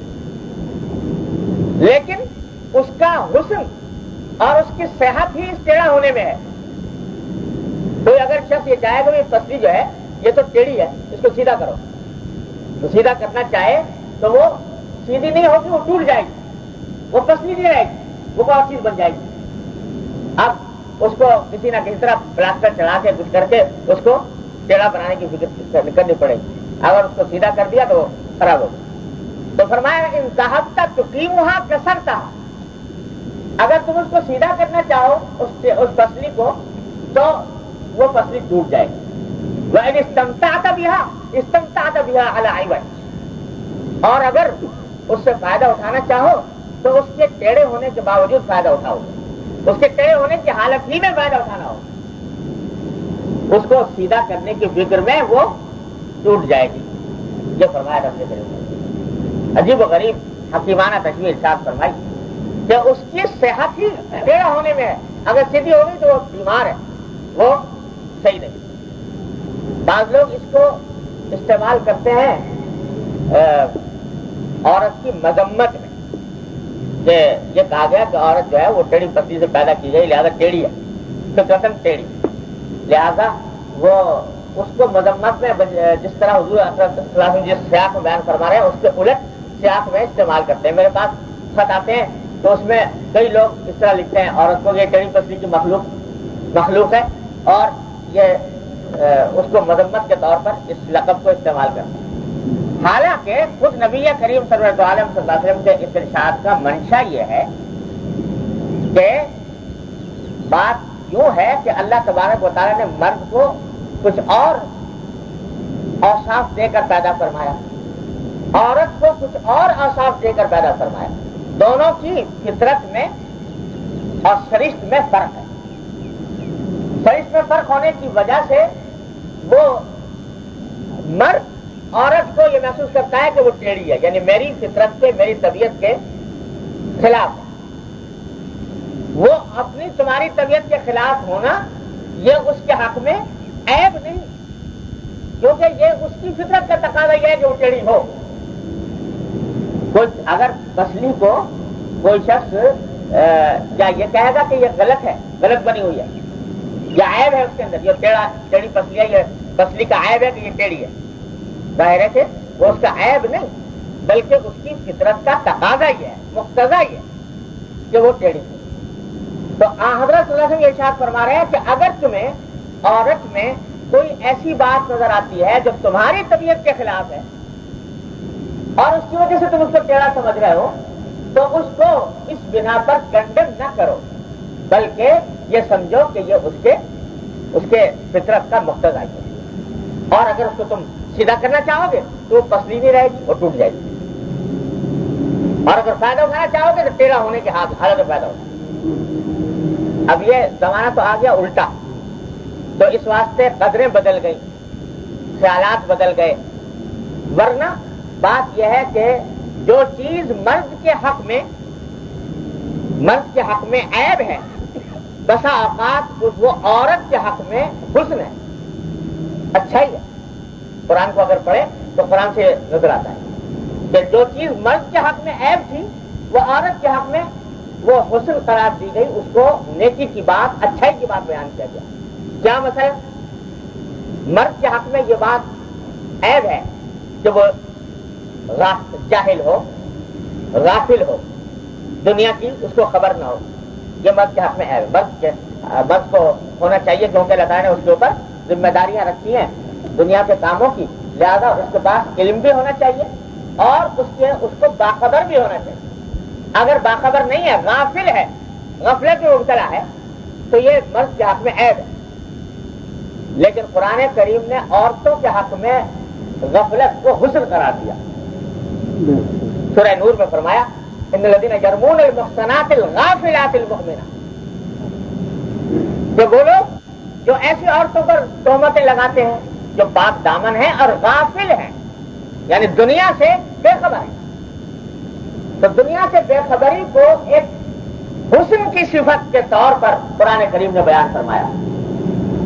لیکن اس کا حسن اور اس کی صحت ہی اس ٹیڑھا ہونے میں ہے۔ کوئی اگر شخص یہ چاہے کہ یہ پسلی جو ہے یہ تو ٹیڑھی ہے، اس کو سیدھا کرو، تو سیدھا کرنا چاہے تو وہ سیدھی نہیں ہوگی، وہ ٹوٹ جائے گی، وہ پسلی نہیں رہے گی، وہ کوئی اور چیز بن جائے گی۔ اب اس کو کسی نہ کسی طرح پلاسٹر چڑھا کے کچھ کر کے اس کو ٹیڑھا بنانے کی فکر کرنی پڑے گی، اگر اس کو سیدھا کر دیا تو وہ خراب ہوگا۔ تو فرمایا ان ذہبت تقیمھا کسرتھا، اگر تم اس کو سیدھا کرنا چاہو اس پسلی کو تو وہ پسلی ٹوٹ جائے گی۔ وَإِنِ اسْتَمْتَعْتَ بِهَا اسْتَمْتَعْتَ بِهَا عَلَى عِوَجٍ، اور اگر اس سے فائدہ اٹھانا چاہو تو اس کے ٹیڑھے ہونے کے باوجود فائدہ اٹھاؤ، اس کے ٹیڑھے ہونے کی حالت ہی میں فائدہ اٹھانا ہو، اس کو سیدھا کرنے کی فکر میں وہ ٹوٹ جائے گی۔ یہ فرمایا رب نے، عجیب و غریب حکیمانہ تشبیہ ارشاد فرمائی کہ اس کی صحت ہی ٹیڑھا ہونے میں ہے، اگر سیدھی ہوگی تو وہ بیمار ہے، وہ صحیح نہیں۔ بعض لوگ اس کو استعمال کرتے ہیں عورت کی مذمت میں، کہ یہ کہا گیا کہ عورت جو ہے وہ ٹیڑھی پسلی سے پیدا کی گئی، لہذا ٹیڑھی ہے، فطرتاً ٹیڑھی، لہذا وہ اس کو مذمت میں جس طرح حضور صلی اللہ علیہ وسلم جس سیاق میں بیان فرما رہے ہیں اس کے الٹ سیاق میں استعمال کرتے ہیں۔ میرے پاس خط آتے ہیں تو اس میں کئی لوگ اس طرح لکھتے ہیں عورت کو یہ ٹیڑھی پسلی کی مخلوق ہے، اور یہ اس کو مذمت کے طور پر اس لقب کو استعمال کرتے ہیں۔ حالانکہ خود نبی کریم صلی اللہ علیہ وسلم کے اس ارشاد کا منشا یہ ہے کہ بات یوں ہے کہ اللہ تبارک و تعالیٰ نے مرد کو کچھ اور اوصاف دے کر پیدا فرمایا، عورت کو کچھ اور اوصاف دے کر پیدا فرمایا، دونوں کی فطرت میں اور سرشت میں فرق ہے۔ سرشت میں فرق ہونے کی وجہ سے وہ مرد عورت کو یہ محسوس کرتا ہے کہ وہ ٹیڑھی ہے، یعنی میری فطرت کے، میری طبیعت کے خلاف ہے۔ وہ اپنی تمہاری طبیعت کے خلاف ہونا یہ اس کے حق میں عیب نہیں، کیونکہ یہ اس کی فطرت کا تقاضا یہ ہے کہ وہ ٹیڑھی ہو۔ اگر پسلی کو کوئی شخص یا یہ کہے گا کہ یہ غلط ہے، غلط بنی ہوئی ہے، یہ عیب ہے اس کے اندر، یہ ٹیڑھی پسلی ہے، یہ پسلی کا عیب ہے کہ یہ ٹیڑھی ہے، ظاہر ہے کہ وہ اس کا عیب نہیں بلکہ اس کی فطرت کا تقاضا ہی ہے، مقتضا ہی ہے کہ وہ ٹیڑھی ہے۔ تو حضرت صلی اللہ علیہ وسلم یہ ارشاد فرما رہے ہیں کہ اگر تمہیں عورت میں کوئی ایسی بات نظر آتی ہے جو تمہاری طبیعت کے خلاف ہے اور اس کی وجہ سے تم اس کو ٹیڑھا سمجھ رہے ہو تو اس کو اس بنا پر کنڈم نہ کرو، بلکہ یہ سمجھو کہ یہ اس کے فطرت کا مقتضا ہے، اور اگر اس کو تم سیدھا کرنا چاہو گے تو وہ پسلی نہیں رہے گی، وہ ٹوٹ جائے گی، اور اگر فائدہ اٹھانا چاہو گے تو ٹیڑھا ہونے کے حالت میں فائدہ ہوگا۔ اب یہ زمانہ تو آ گیا الٹا، تو اس واسطے قدریں بدل گئی، خیالات بدل گئے، ورنہ بات یہ ہے کہ جو چیز مرد کے حق میں عیب ہے بسا اوقات وہ عورت کے حق میں حسن ہے، اچھا ہی ہے۔ قرآن کو اگر پڑھے تو قرآن سے نظر آتا ہے کہ جو چیز مرد کے حق میں عیب تھی وہ عورت کے حق میں وہ حسن قرار دی گئی، اس کو نیکی کی بات، اچھائی کی بات بیان کیا گیا۔ کیا مسئلہ؟ مرد کے حق میں یہ بات عیب ہے کہ وہ جاہل ہو، غافل ہو، دنیا کی اس کو خبر نہ ہو، یہ مرد کے حق میں عیب ہے۔ مرد کو ہونا چاہیے کیونکہ اللہ تعالیٰ نے اس کے اوپر ذمہ داریاں رکھی ہیں دنیا کے کاموں کی، لہذا اس کے پاس علم بھی ہونا چاہیے اور اس کو باخبر بھی ہونا چاہیے۔ اگر باخبر نہیں ہے، غافل ہے، غفلت میں مبتلا ہے، تو یہ مرد کے حق میں عیب ہے۔ لیکن قرآن کریم نے عورتوں کے حق میں غفلت کو حسن قرار دیا۔ سورہ نور میں فرمایا ان الذین یرمون المحصنات الغافلات المؤمنات، کہ وہ لوگ جو ایسی عورتوں پر تہمتیں لگاتے ہیں جو پاک دامن ہیں اور غافل ہیں، یعنی دنیا سے بے خبر ہیں۔ تو دنیا سے بے خبری کو ایک حسن کی صفت کے طور پر قرآن کریم نے بیان فرمایا۔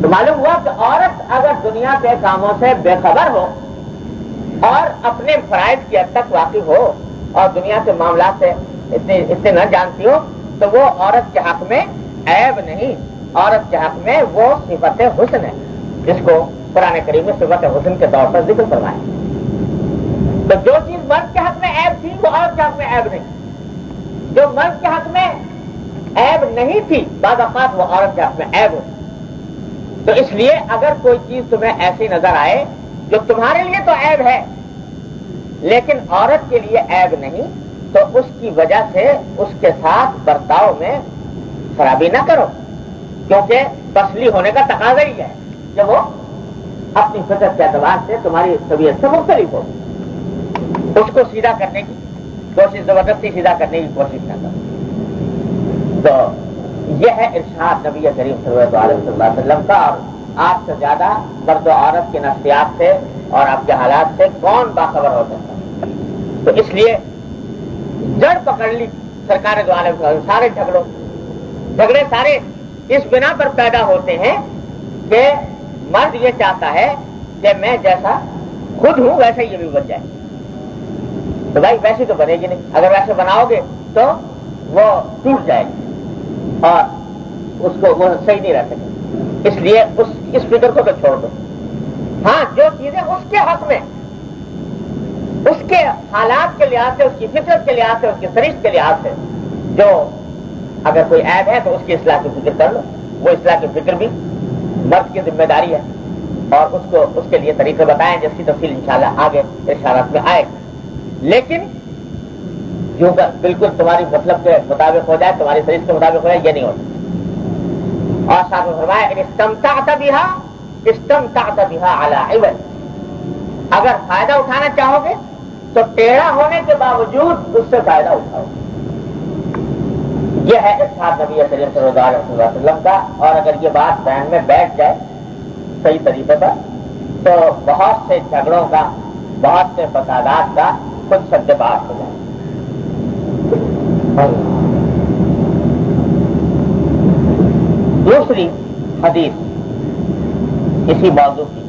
تو معلوم ہوا کہ عورت اگر دنیا کے کاموں سے بے خبر ہو اور اپنے فرائض کی حد تک واقف ہو اور دنیا کے معاملات سے اتنے نہ جانتی ہو تو وہ عورت کے حق میں عیب نہیں، عورت کے حق میں وہ صفت حسن ہے جس کو قرآن کریم نے صفت حسن کے طور پر ذکر فرمایا۔ تو جو چیز مرد کے حق میں عیب تھی وہ عورت کے حق میں عیب نہیں، جو مرد کے حق میں عیب نہیں تھی بعض اوقات وہ عورت کے حق میں عیب ہوتی۔ تو اس لیے اگر کوئی چیز تمہیں ایسی نظر آئے جو تمہارے لیے تو عیب ہے لیکن عورت کے لیے عیب نہیں، تو اس کی وجہ سے اس کے ساتھ برتاؤ میں خرابی نہ کرو، کیونکہ پسلی ہونے کا تقاضا ہی ہے کہ وہ اپنی فطرت کے اعتبار سے تمہاری طبیعت سے مختلف ہو، اس کو سیدھا کرنے کی کوشش، زبردستی سیدھا کرنے کی کوشش نہ کرو۔ تو یہ ہے ارشاد نبی کریم صلی اللہ علیہ وسلم کا، اور آپ سے زیادہ مرد و عورت کے نفسیات سے اور آپ کے حالات سے کون باخبر ہو سکتا ہے؟ تو اس لیے جڑ پکڑ لی سرکار دو عالم، سارے جھگڑے سارے اس بنا پر پیدا ہوتے ہیں کہ مرد یہ چاہتا ہے کہ میں جیسا خود ہوں ویسا یہ بھی بن جائے، تو بھائی ویسے تو بنے گی نہیں، اگر ویسے بناؤ گے تو وہ ٹوٹ جائے گی اور اس کو وہ صحیح نہیں رہ سکے، اس لیے اس فکر کو تو چھوڑ دو۔ ہاں جو چیزیں اس کے حق میں، اس کے حالات کے لحاظ سے، اس کی فطرت کے لحاظ سے، اس کی سرشت کے لحاظ سے جو اگر کوئی عیب ہے تو اس کی اصلاح کی فکر کر لو، وہ اصلاح کی فکر بھی مرد کی ذمہ داری ہے، اور اس کے لیے طریقے بتائیں جس کی تفصیل انشاءاللہ آگے ارشادات میں آئے گا۔ لیکن جو بالکل تمہاری مطلب کے مطابق ہو جائے، تمہاری سرشت کے مطابق ہو جائے، یہ نہیں ہوتا۔ اور ساتھ میں فرمایا استمتعت بها على عوض، اگر فائدہ اٹھانا چاہو گے تو ٹیڑھا ہونے کے باوجود اس سے فائدہ اٹھاؤ۔ یہ ہے ارشاد نبی کریم صلی اللہ علیہ وسلم کا، اور اگر یہ بات ذہن میں بیٹھ جائے صحیح طریقے پر تو بہت سے جھگڑوں کا، بہت سے فسادات کا خود سد بات ہو جائے۔ دوسری حدیث اسی موضوع کی،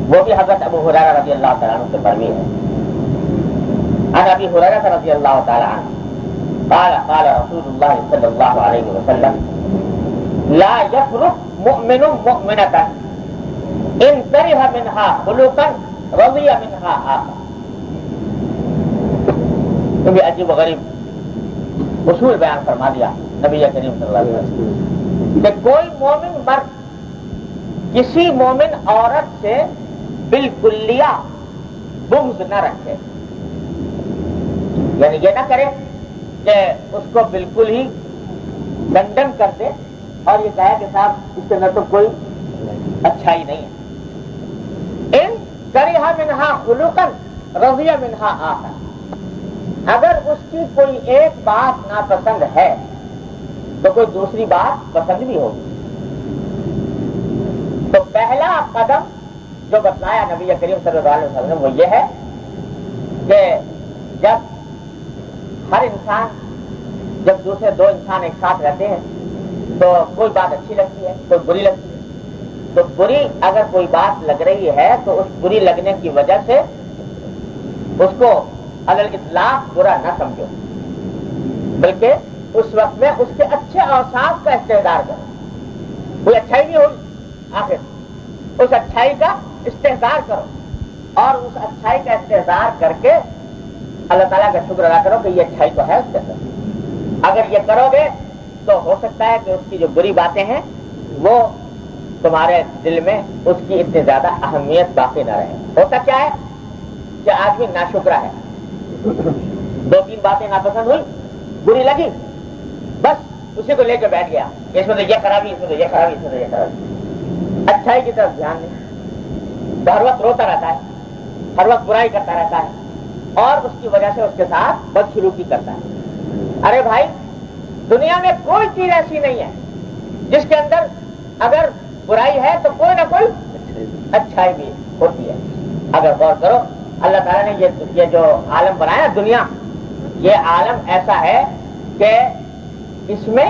وہ بھی حضرت ابو ہریرہ رضی اللہ تعالیٰ عنہ سے مروی ہے۔ عن ابی ہریرہ رضی اللہ تعالیٰ عنہ قال قال رسول اللہ صلی اللہ علیہ وسلم لا يفرق مؤمن مؤمنة ان کرہ منها خلقا رضی منها آخر۔ تو بھی عجیب و غریب اصول بیان فرما دیا نبی کریم صلی اللہ علیہ وسلم کہ کوئی مومن مرد کسی مومن عورت سے بالکلیہ بغض نہ رکھے، یعنی یہ نہ کرے کہ اس کو بالکل ہی کنڈم کر دے اور یہ کہے کہ صاحب اس کے اندر تو کوئی اچھائی نہیں ہے۔ ان کرہ منہا خلقا رضی منہا آخر، اگر اس کی کوئی ایک بات ناپسند ہے تو کوئی دوسری بات پسند بھی ہوگی۔ تو پہلا قدم جو بتلایا نبی کریم صلی اللہ علیہ وسلم وہ یہ ہے کہ جب ہر انسان، جب دوسرے دو انسان ایک ساتھ رہتے ہیں تو کوئی بات اچھی لگتی ہے، کوئی بری لگتی ہے، تو بری اگر کوئی بات لگ رہی ہے تو اس بری لگنے کی وجہ سے اس کو علی الاطلاق برا نہ سمجھو، بلکہ اس وقت میں اس کے اچھے اوصاف کا استحضار کرو۔ کوئی اچھائی بھی ہوگی، آخر اس اچھائی کا استحضار کرو اور اس اچھائی کا استحضار کر کے اللہ تعالیٰ کا شکر ادا کرو کہ یہ اچھائی تو ہے اس کے اندر۔ اگر یہ کرو گے تو ہو سکتا ہے کہ اس کی جو بری باتیں ہیں وہ تمہارے دل میں اس کی اتنی زیادہ اہمیت باقی نہ رہے۔ ہوتا کیا ہے کہ آدمی ناشکرا ہے، دو تین باتیں ناپسند ہوئی، بری لگی، بس اسی کو لے کے بیٹھ گیا، اس میں تو یہ خرابی، اس میں تو یہ خرابی، اس میں تو یہ خرابی، اچھائی کی طرف دھیان نہیں، تو ہر وقت روتا رہتا ہے، ہر وقت برائی کرتا رہتا ہے اور اس کی وجہ سے اس کے ساتھ بدسلوکی کرتا ہے۔ ارے بھائی، دنیا میں کوئی چیز ایسی نہیں ہے جس کے اندر اگر برائی ہے تو کوئی نہ کوئی اچھائی بھی ہوتی ہے۔ اگر غور کرو، اللہ تعالیٰ نے یہ جو عالم بنایا دنیا، یہ عالم ایسا ہے کہ اس میں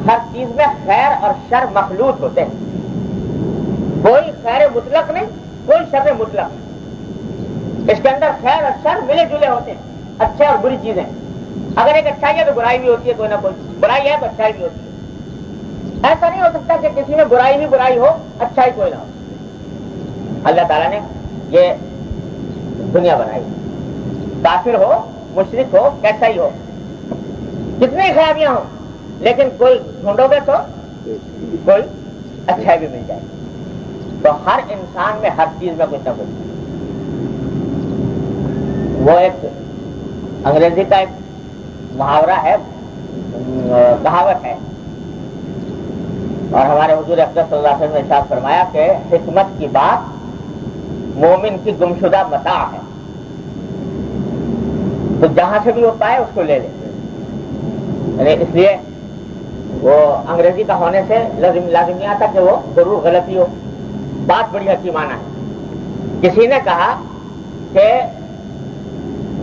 ہر چیز میں خیر اور شر مخلوط ہوتے ہیں، کوئی خیر مطلق نہیں، کوئی شر مطلق نہیں، اس کے اندر خیر اور شر ملے جلے ہوتے ہیں، اچھے اور بری چیزیں۔ اگر ایک اچھائی ہے تو برائی بھی ہوتی ہے، کوئی نہ کوئی برائی ہے تو اچھائی بھی ہوتی ہے۔ ایسا نہیں ہو سکتا کہ کسی میں برائی ہی برائی ہو، اچھائی کوئی نہ ہو۔ اللہ تعالیٰ نے یہ دنیا بنائی، کافر ہو، مشرک ہو، کیسا ہی ہو، کتنی خرابیاں ہوں، لیکن کوئی ڈھونڈو گے تو کوئی اچھائی بھی مل جائے۔ تو ہر انسان میں ہر چیز میں کچھ نہ کچھ۔ وہ ایک انگریزی کا ایک محاورہ ہے، کہاوت ہے، اور ہمارے حضور اکرم صلی اللہ علیہ وسلم نے ارشاد فرمایا کہ حکمت کی بات مومن کی گمشدہ متاع ہے، تو جہاں سے بھی وہ پائے اس کو لے لے۔ یعنی اس لیے وہ انگریزی کا ہونے سے لازم نہیں آتا کہ وہ ضرور غلطی ہو، بات بڑی حکیمانہ ہے۔ کسی نے کہا کہ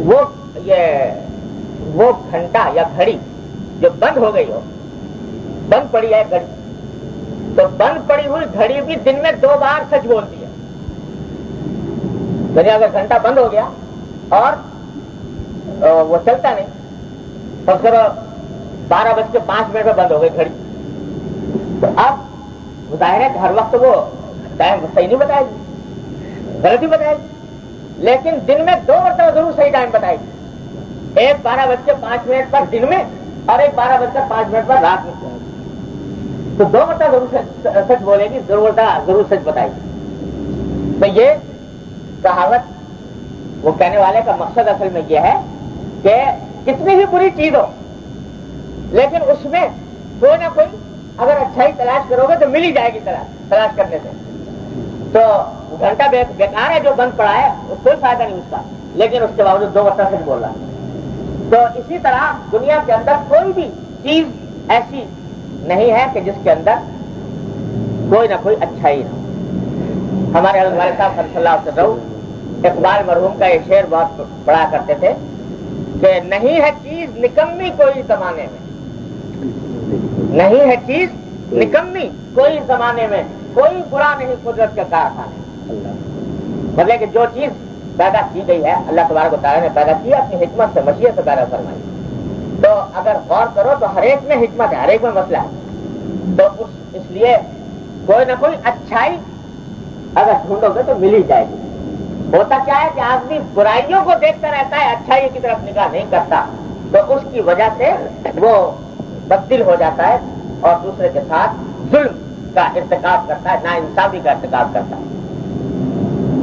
وہ گھنٹہ یا گھڑی جو بند ہو گئی ہو، بند پڑی ہے گھڑی، تو بند پڑی ہوئی گھڑی بھی دن میں 2 بار سچ بولتی ہے۔ یعنی اگر گھنٹہ بند ہو گیا اور وہ چلتا نہیں، تو پھر 12:05 پہ بند ہو گئی گھڑی، تو اب ظاہر ہے کہ ہر وقت وہ ٹائم صحیح نہیں بتائے گی، غلطی بتائے گی، لیکن دن میں 2 مرتبہ ضرور صحیح ٹائم بتائے گی، ایک 12:05 پر دن میں اور ایک 12:05 پر رات میں، تو 2 مرتبہ ضرور سچ بولے گی، ضرور سچ بتائے گی۔ تو یہ کہاوت، وہ کہنے والے کا مقصد اصل میں یہ ہے کہ کتنی بھی بری چیز ہو لیکن اس میں کوئی نہ کوئی اگر اچھائی تلاش کرو گے تو مل ہی جائے گی، تلاش کرنے سے۔ تو گھنٹہ بیکار ہے جو بند پڑا ہے، کوئی فائدہ نہیں اس کا، لیکن اس کے باوجود 2 مرتبہ سچ بول رہا ہے۔ تو اسی طرح دنیا کے اندر کوئی بھی چیز ایسی نہیں ہے کہ جس کے اندر کوئی نہ کوئی اچھائی نہ ہو۔ ہمارے حضرت والد صاحب صلی اللہ علیہ وسلم اقبال مرحوم کا یہ شعر بہت پڑھا کرتے تھے کہ نہیں ہے چیز نکمی کوئی زمانے میں، نہیں ہے چیز نکمی کوئی زمانے میں کوئی برا نہیں قدرت کا کارخانہ. مطلب کہ جو چیز پیدا کی گئی ہے اللہ تبارک و تعالیٰ نے پیدا کی اپنی حکمت سے مشیت سے پیدا فرمائی. تو اگر غور کرو تو ہر ایک میں حکمت ہے, ہر ایک میں مسئلہ ہے. تو اس لیے کوئی نہ کوئی اچھائی اگر ڈھونڈو گے تو مل ہی جائے گی. ہوتا کیا ہے کہ آدمی برائیوں کو دیکھتا رہتا ہے, اچھائی کی طرف نگاہ نہیں کرتا, تو اس کی وجہ سے وہ بددل ہو جاتا ہے اور دوسرے کے ساتھ ظلم کا ارتکاب کرتا ہے, ناانصافی کا ارتکاب کرتا ہے.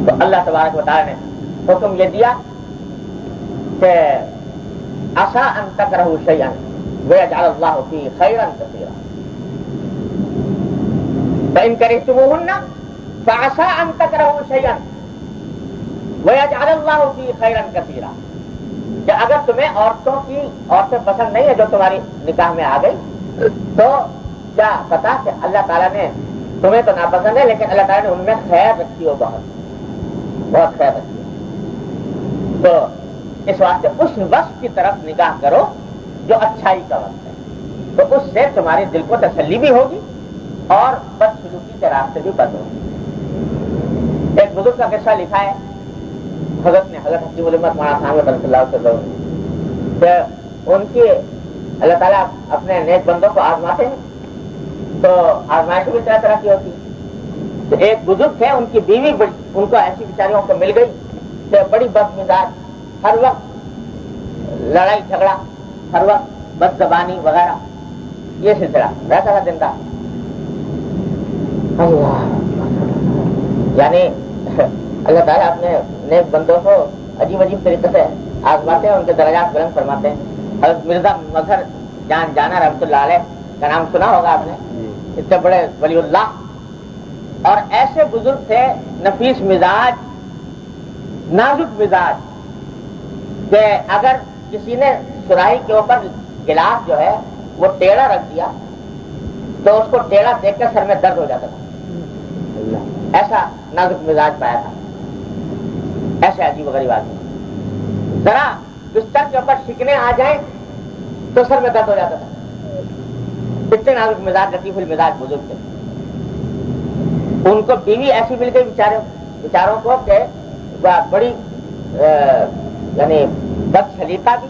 تو اللہ تبارک و تعالیٰ نے حکم یہ دیا کہ عسیٰ ان تکرہوا شیئا ویجعل اللہ فیہ خیرا کثیرا فإن کرہتموہن فعسیٰ ان تکرہوا شیئا ویجعل اللہ فیہ خیرا کثیرا. کہ اگر تمہیں عورتیں پسند نہیں ہے جو تمہاری نکاح میں آ گئی, تو کیا پتا کہ اللہ تعالیٰ نے تمہیں تو ناپسند ہے لیکن اللہ تعالیٰ نے ان میں خیر رکھی ہو, بہت خیر رکھی ہو. تو اس واسطے اس وقت کی طرف نگاہ کرو جو اچھائی کا وقت ہے, تو اس سے تمہارے دل کو تسلی بھی ہوگی اور بدسلوکی کے راستے بھی بند ہوگی. ایک بزرگ کا قصہ لکھا ہے حضرت حکیم الامت مولانا ثانوی رحمۃ اللہ علیہ وسلم کہ ان کی اللہ تعالیٰ اپنے نیک بندوں کو آزماتے ہیں, تو آزمائشیں بھی طرح طرح کی ہوتی. تو ایک بزرگ تھے, ان کی بیوی ان کو ایسی بیچاریوں کو مل گئی کہ بڑی بد مزاج, ہر وقت لڑائی جھگڑا, ہر وقت بد زبانی وغیرہ, یہ سلسلہ رہتا تھا زندہ. یعنی اللہ تعالیٰ اپنے نیک بندوں کو عجیب عجیب طریقے سے آزماتے ہیں, ان کے درجات بلند فرماتے ہیں. حضرت مرزا مظہر جان جانا رحمۃ اللہ علیہ کا نام سنا ہوگا آپ نے, اتنے بڑے ولی اللہ, اور ایسے بزرگ تھے نفیس مزاج, نازک مزاج, کہ اگر کسی نے سراہی کے اوپر گلاس جو ہے وہ ٹیڑھا رکھ دیا تو اس کو ٹیڑھا دیکھ کر سر میں درد ہو جاتا تھا. ایسا نازک مزاج پایا تھا, ایسے عجیب و غریب آدمی. ذرا بستر کے اوپر شکنے آ جائیں تو سر میں درد ہو جاتا تھا. اتنے نازک مزاج, لطیف المزاج بزرگ تھے. ان کو بیوی ایسی مل گئی بیچاروں کو کہ بڑی یعنی بد سلیقہ بھی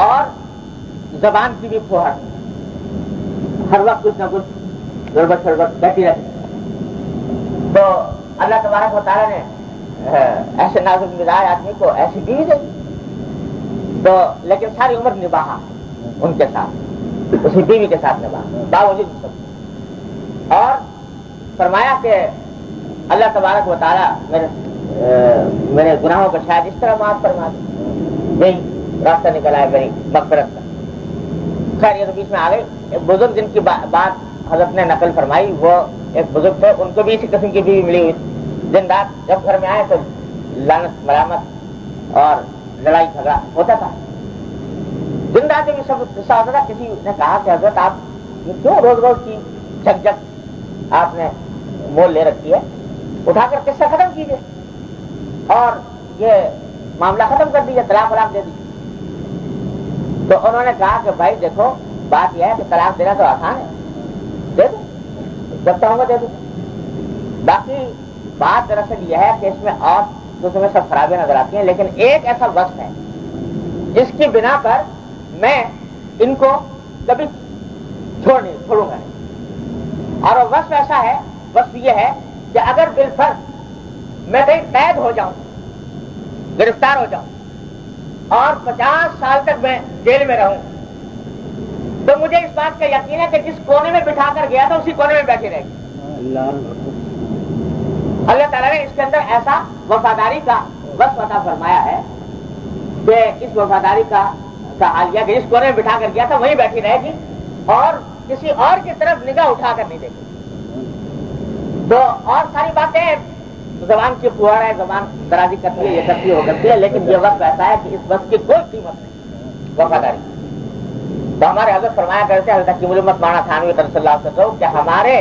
اور زبان کی بھی پھوہر, ہر وقت کچھ نہ کچھ گڑبڑ شڑبڑ بیٹھی رہتی. تو اللہ تبارک و تعالیٰ نے ایسے نازک مزاج آدمی کو ایسی بیوی دی, تو لیکن ساری عمر نباہا ان کے ساتھ, اسی بیوی کے ساتھ نباہا باوجود سب. اور فرمایا کہ اللہ تبارک و تعالیٰ میرے گناہوں کو شاید اس طرح معاف فرما دے, یہی راستہ نکل آئے میری مغفرت کا. خیر یہ تو بیچ میں آ گئی. ایک بزرگ جن کی بات حضرت نے نقل فرمائی, وہ ایک بزرگ تھے, ان کو بھی اسی قسم کی بیوی ملی ہوئی. دن رات جب گھر میں آئے تو لعنت ملامت اور لڑائی جھگڑا ہوتا تھا. دن رات بھی سب قصہ ہوتا تھا. کسی نے کہا کہ حضرت آپ کیوں روز روز کی جھک جھک آپ نے مول لے رکھی ہے, اٹھا کر قصہ ختم کیجیے اور یہ معاملہ ختم کر دیجیے, طلاق ولاق دے دیجیے. تو انہوں نے کہا کہ بھائی دیکھو بات یہ ہے کہ طلاق دینا تو آسان ہے, دے دو, جب چاہوں گا دے دو. باقی بات دراصل یہ ہے کہ اس میں اور جو تمہیں سب خرابیاں نظر آتی ہیں, لیکن ایک ایسا وصف ہے جس کی بنا پر میں ان کو کبھی چھوڑوں گا نہیں. اور وہ وصف ایسا ہے, وصف یہ ہے کہ اگر بالفرض میں کہیں قید ہو جاؤں, گرفتار ہو جاؤں اور 50 سال تک میں جیل میں رہوں, تو مجھے اس بات کا یقین ہے کہ جس کونے میں بٹھا کر گیا تھا اسی کونے میں بیٹھی رہے گی. اللہ تعالیٰ نے اس کے اندر ایسا وفاداری کا وصف عطا فرمایا ہے کہ اس وفاداری کا حال یہ کہ جس کونے میں بٹھا کر گیا تھا وہیں بیٹھی رہے گی اور کسی اور کی طرف نگاہ اٹھا کر نہیں دیکھے. تو اور ساری باتیں زبان کی پھوہر ہے, زبان درازی کرتی ہے, یہ کرتی ہے, وہ کرتی ہے, لیکن یہ وقت ایسا ہے کہ اس وقت کی کوئی قیمت نہیں, وفاداری. تو ہمارے حضرت فرمایا کرتے حضرت حکیم الامت مولانا ثانوی رحمۃ اللہ علیہ وسلم کہ ہمارے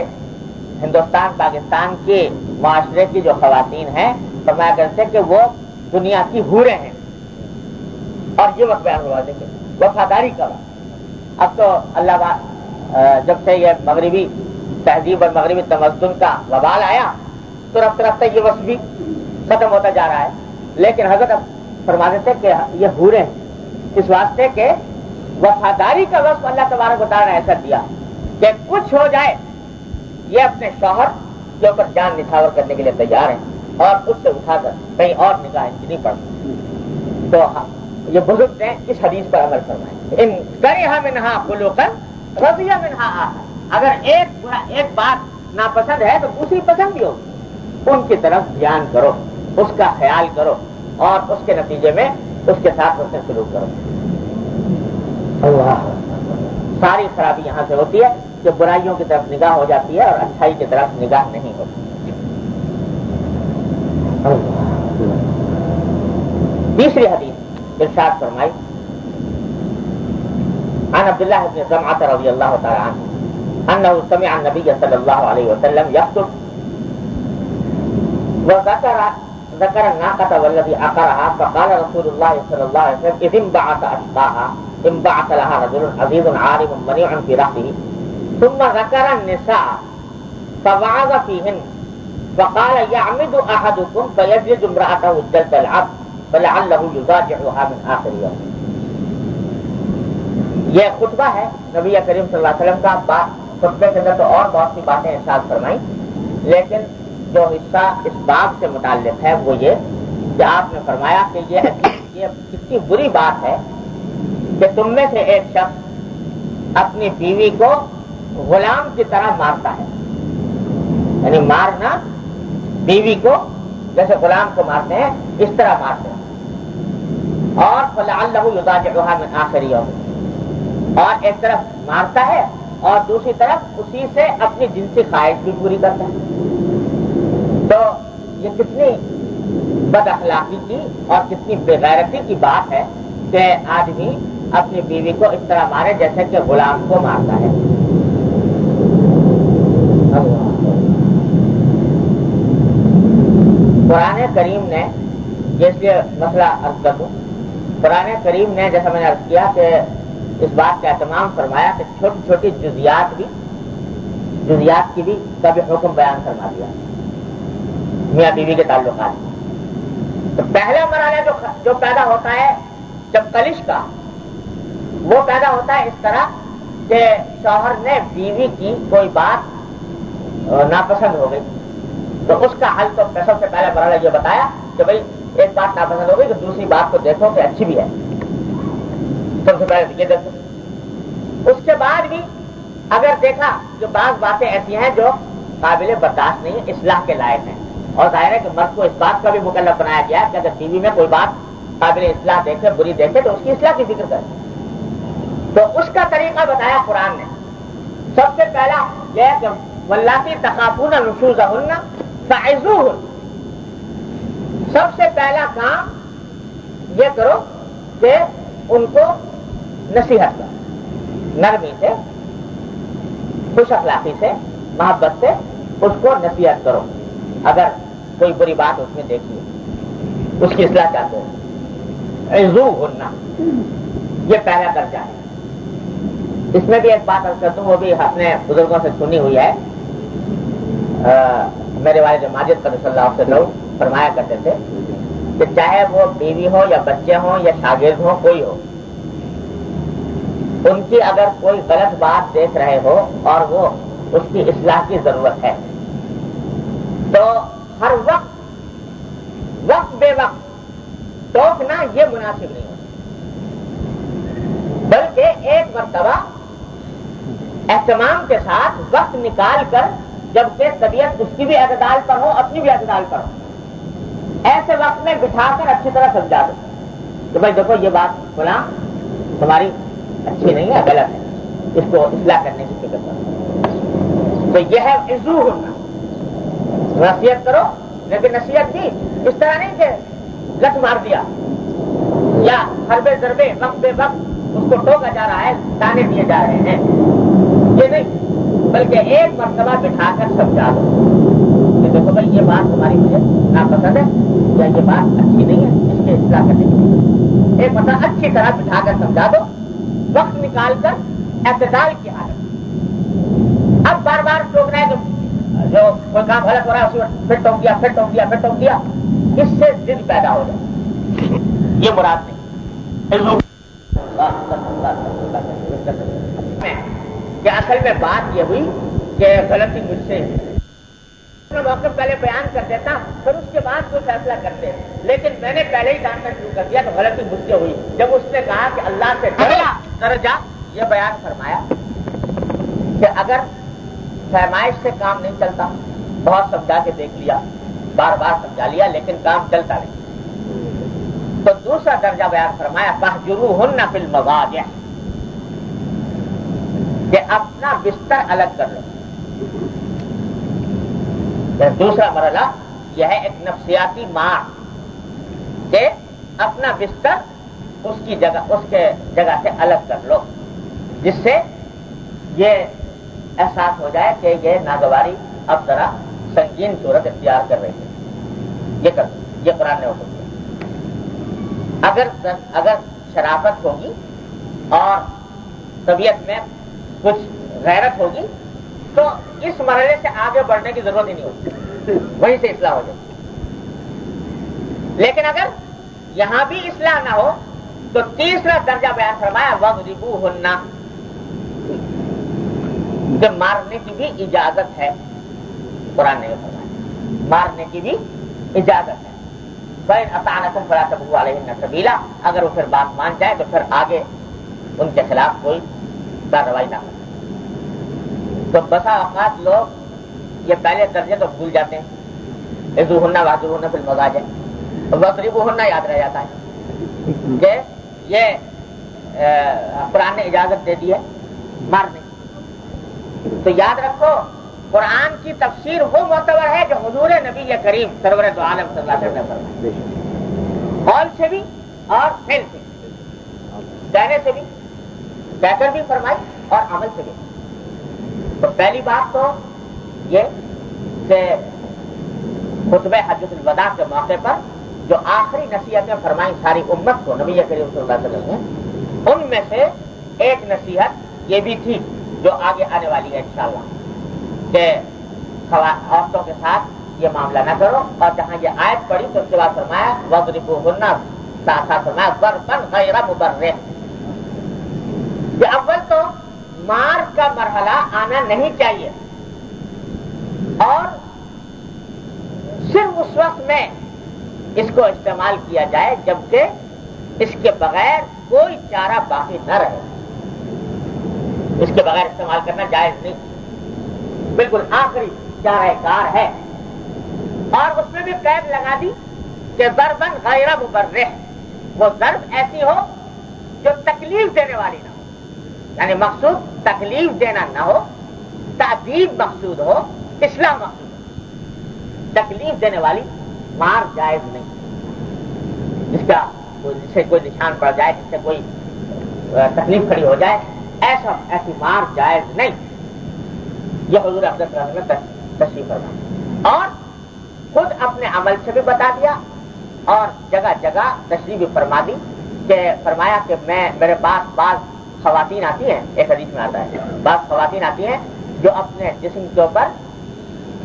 ہندوستان پاکستان کے معاشرے کی جو خواتین ہیں, فرمایا کرتے کہ وہ دنیا کی حوریں ہیں. اور یہ وقت بیان ہوا دیکھیں وفاداری کا وقت. اب تو اللہ جب سے یہ مغربی تہذیب اور مغربی تمدن کا وبال آیا تو رفتہ رفتہ یہ وصف بھی ختم ہوتا جا رہا ہے. لیکن حضرت فرماتے تھے کہ یہ حوریں اس واسطے کہ وفاداری کا وصف اللہ تبارک و تعالیٰ نے ایسا دیا کہ کچھ ہو جائے یہ اپنے شوہر کے اوپر جان نچھاور کرنے کے لیے تیار ہیں اور اس سے اٹھا کر کہیں اور نگاہ ان کی نہیں پڑتی. تو یہ بزرگ نے اس حدیث پر عمل فرمائے. ان کریہ منہا خلقا رضی منہا آخر. اگر ایک بات ناپسند ہے تو دوسری پسند بھی ہوگی. ان کی طرف دھیان کرو, اس کا خیال کرو اور اس کے نتیجے میں اس کے ساتھ حسن سلوک کرو. اللہ ساری خرابی یہاں سے ہوتی ہے کہ برائیوں کی طرف نگاہ ہو جاتی ہے اور اچھائی کی طرف نگاہ نہیں ہوتی. تیسری حدیث ارشاد فرمائی عن عبد الله بن زمعة رضي الله تعالى عنه انه سمع النبي صلى الله عليه وسلم يخطب وذكر الناقة والذي عقرها فقال رسول الله صلى الله عليه وسلم إذ انبعث أشقاها انبعث لها رجل عزيز عارم منيع في رأسه ثم ذكر النساء فوعظ فيهن فقال يعمد أحدكم فيجلد امرأته جلد العبد فلعله يضاجعها من آخر يوم. یہ خطبہ ہے نبی کریم صلی اللہ علیہ وسلم کا. خطبے کے اندر تو اور بہت سی باتیں ارشاد فرمائیں, لیکن جو حصہ اس باب سے متعلق ہے وہ یہ کہ آپ نے فرمایا کہ یہ کتنی بری بات ہے کہ تم میں سے ایک شخص اپنی بیوی کو غلام کی طرح مارتا ہے. یعنی مارنا بیوی کو جیسے غلام کو مارتے ہیں اس طرح مارتے ہیں. اور فلعلہ یضاجعها من آخر یوم, اور ایک طرف مارتا ہے اور دوسری طرف اسی سے اپنی جنسی خواہش بھی پوری کرتا ہے. تو یہ کتنی بد اخلاقی کی اور کتنی بے غیرتی کی بات ہے کہ آدمی اپنی بیوی کو اس طرح مارے جیسے کہ غلام کو مارتا ہے. قرآن کریم نے, اس لیے مسئلہ عرض کر دوں, قرآن کریم نے جیسا میں نے عرض کیا کہ اس بات کا اہتمام فرمایا کہ چھوٹی چھوٹی جزیات کی بھی کبھی حکم بیان فرما دیا میاں بیوی کے تعلقات. تو پہلا مرحلہ جو پیدا ہوتا ہے جب کلش کا, وہ پیدا ہوتا ہے اس طرح کہ شوہر نے بیوی کی کوئی بات ناپسند ہو گئی تو اس کا حل تو سب سے پہلا مرحلہ یہ بتایا کہ بھائی ایک بات ناپسند ہو گئی تو دوسری بات کو دیکھو کہ اچھی بھی ہے. سب سے پہلے یہ دیکھو. اس کے بعد بھی اگر دیکھا کہ بعض باتیں ایسی ہیں جو قابل برداشت نہیں ہے, اصلاح کے لائق ہیں, اور ظاہر ہے کہ مرد کو اس بات کا بھی مکلف بنایا گیا ہے کہ اگر ٹی وی میں کوئی بات قابل اصلاح دیکھے, بری دیکھے تو اس کی اصلاح کی فکر کرے. تو اس کا طریقہ بتایا قرآن نے. سب سے پہلا یہ کہ واللاتی تخافون نشوزہن فعظوہن, سب سے پہلا کام یہ کرو کہ ان کو نصیحت کرو, نرمی سے, خوش اخلاقی سے, محبت سے اس کو نصیحت کرو. اگر کوئی بری بات اس میں دیکھیے, اس کی اصلاح چاہتے ہو, عظوہن, یہ پہلا درجہ ہے. اس میں بھی ایک بات عرض کر دوں, وہ بھی اپنے بزرگوں سے سنی ہوئی ہے. میرے والد ماجد قدس اللہ سے لوگ فرمایا کرتے تھے کہ چاہے وہ بیوی ہو یا بچے ہوں یا شاگرد ہوں, کوئی ہو, ان کی اگر کوئی غلط بات دیکھ رہے ہو اور وہ اس کی اصلاح کی ضرورت ہے تو ہر وقت بے وقت ٹوکنا یہ مناسب نہیں ہوتا, بلکہ ایک مرتبہ اہتمام کے ساتھ وقت نکال کر, جبکہ طبیعت اس کی بھی اعتدال پر ہو, اپنی بھی اعتدال پر ہو, ایسے وقت میں بٹھا کر اچھی طرح سمجھا دو کہ بھائی دیکھو یہ بات فلاں تمہاری اچھی نہیں ہے, غلط ہے, اس کو اصلاح کرنے کی فکر کرو. تو یہ ہے عزو ہونا, نصیحت کرو, لیکن نصیحت بھی اس طرح نہیں کہ لت مار دیا یا حربے ضربے وقت بے وقت اس کو ٹوکا جا رہا ہے, تانے دیے جا رہے ہیں, یہ نہیں, بلکہ ایک مرتبہ بٹھا کر سمجھا دو کہ دیکھو بھائی یہ بات تمہاری مجھے ناپسند ہے یا یہ بات اچھی نہیں ہے, اس کی اصلاح کرنے کی ایک مرتبہ اچھی طرح بٹھا کر سمجھا دو, وقت نکال کر اعتدال کی حالت. کوئی کام غلط ہو رہا ہے اسی وقت پھر ٹوک دیا پھر ٹوک دیا پھر ٹوک دیا، اس سے ضد پیدا ہو جائے، یہ مراد نہیں کہ اصل میں بات یہ ہوئی کہ غلطی مجھ سے موقع پہلے بیان کر دیتا پھر اس کے بعد کوئی فیصلہ کرتے، لیکن میں نے پہلے ہی ڈانٹنا شروع کر دیا تو غلطی مجھ سے ہوئی جب اس نے کہا کہ اللہ سے درجہ یہ بیان فرمایا کہ اگر فرمائش سے کام نہیں چلتا، بہت سمجھا کے دیکھ لیا، بار بار سمجھا لیا لیکن کام چلتا نہیں، تو دوسرا درجہ بیان فرمایا فاہجروہن فی المضاجع، کہ اپنا بستر الگ کر لو۔ دوسرا مرحلہ یہ ہے ایک نفسیاتی مار کہ اپنا بستر اس کی جگہ اس کے جگہ سے الگ کر لو، جس سے یہ احساس ہو جائے کہ یہ ناگواری اب ذرا سنگین صورت اختیار کر رہی ہے، یہ قرآن نے حکم دیا۔ اگر شرافت ہوگی اور طبیعت میں کچھ غیرت ہوگی تو اس مرحلے سے آگے بڑھنے کی ضرورت ہی نہیں ہوتی، وہیں سے اصلاح ہو جائے۔ لیکن اگر یہاں بھی اصلاح نہ ہو تو تیسرا درجہ بیان فرمایا وَاضْرِبُوهُنَّ، کہ مارنے کی بھی اجازت ہے، قرآن نے یہ فرمایا مارنے کی بھی اجازت ہے۔ فَإِنْ أَطَعْنَكُمْ فَلَا تَبْغُوا عَلَيْهِنَّ سَبِيلًا، اگر وہ پھر بات مان جائے تو پھر آگے ان کے خلاف کوئی کارروائی نہ کرے۔ تو بسا اوقات لوگ یہ پہلے درجے تو بھول جاتے ہیں، اذوہن واہجروہن فی المضاجع، واضربوہن یاد رہ جاتا ہے کہ یہ قرآن نے اجازت دے دی ہے مارنے کی۔ تو یاد رکھو قرآن کی تفسیر وہ معتبر ہے جو حضور نبی کریم سرور دو عالم صلی اللہ علیہ وسلم نے فرمائی، قول سے بھی اور فعل سے بھی، کہنے سے بھی کہہ کر بھی فرمائی اور عمل سے بھی۔ تو پہلی بات تو یہ کہ خطبہ حجۃ الوداع کے موقع پر جو آخری نصیحتیں فرمائیں ساری امت کو نبی کریم صلی اللہ علیہ وسلم نے، ان میں سے ایک نصیحت یہ بھی تھی جو آگے آنے والی ہے انشاءاللہ، کہ عورتوں کے ساتھ یہ معاملہ نہ کرو، اور جہاں یہ آیت پڑھی تو اس کے بعد فرمایا وَاضْرِبُوهُنَّ، ساتھ فرمایا ضربًا غیر مبرح، کہ اول تو مار کا مرحلہ آنا نہیں چاہیے، اور صرف اس وقت میں اس کو استعمال کیا جائے جبکہ اس کے بغیر کوئی چارہ باقی نہ رہے، اس کے بغیر استعمال کرنا جائز نہیں، بالکل آخری چارہ کار ہے۔ اور اس میں بھی قید لگا دی کہ ضربًا غیر مبرح، وہ ضرب ایسی ہو جو تکلیف دینے والی نہ ہو، یعنی مقصود تکلیف دینا نہ ہو، تعذیب مقصود ہو، اصلاح مقصود ہو۔ تکلیف دینے والی مار جائز نہیں، جس سے کوئی نشان پڑ جائے، جس سے کوئی تکلیف کھڑی ہو جائے، ایسی مار جائز نہیں، یہ حضور اقدس صلی اللہ علیہ وسلم نے تشریح فرمایا، اور خود اپنے عمل سے بھی بتا دیا اور جگہ جگہ تشریح بھی فرما دی، کہ فرمایا کہ میرے پاس بعض خواتین آتی ہیں، ایک حدیث میں آتا ہے بعض خواتین آتی ہیں جو اپنے جسم کے اوپر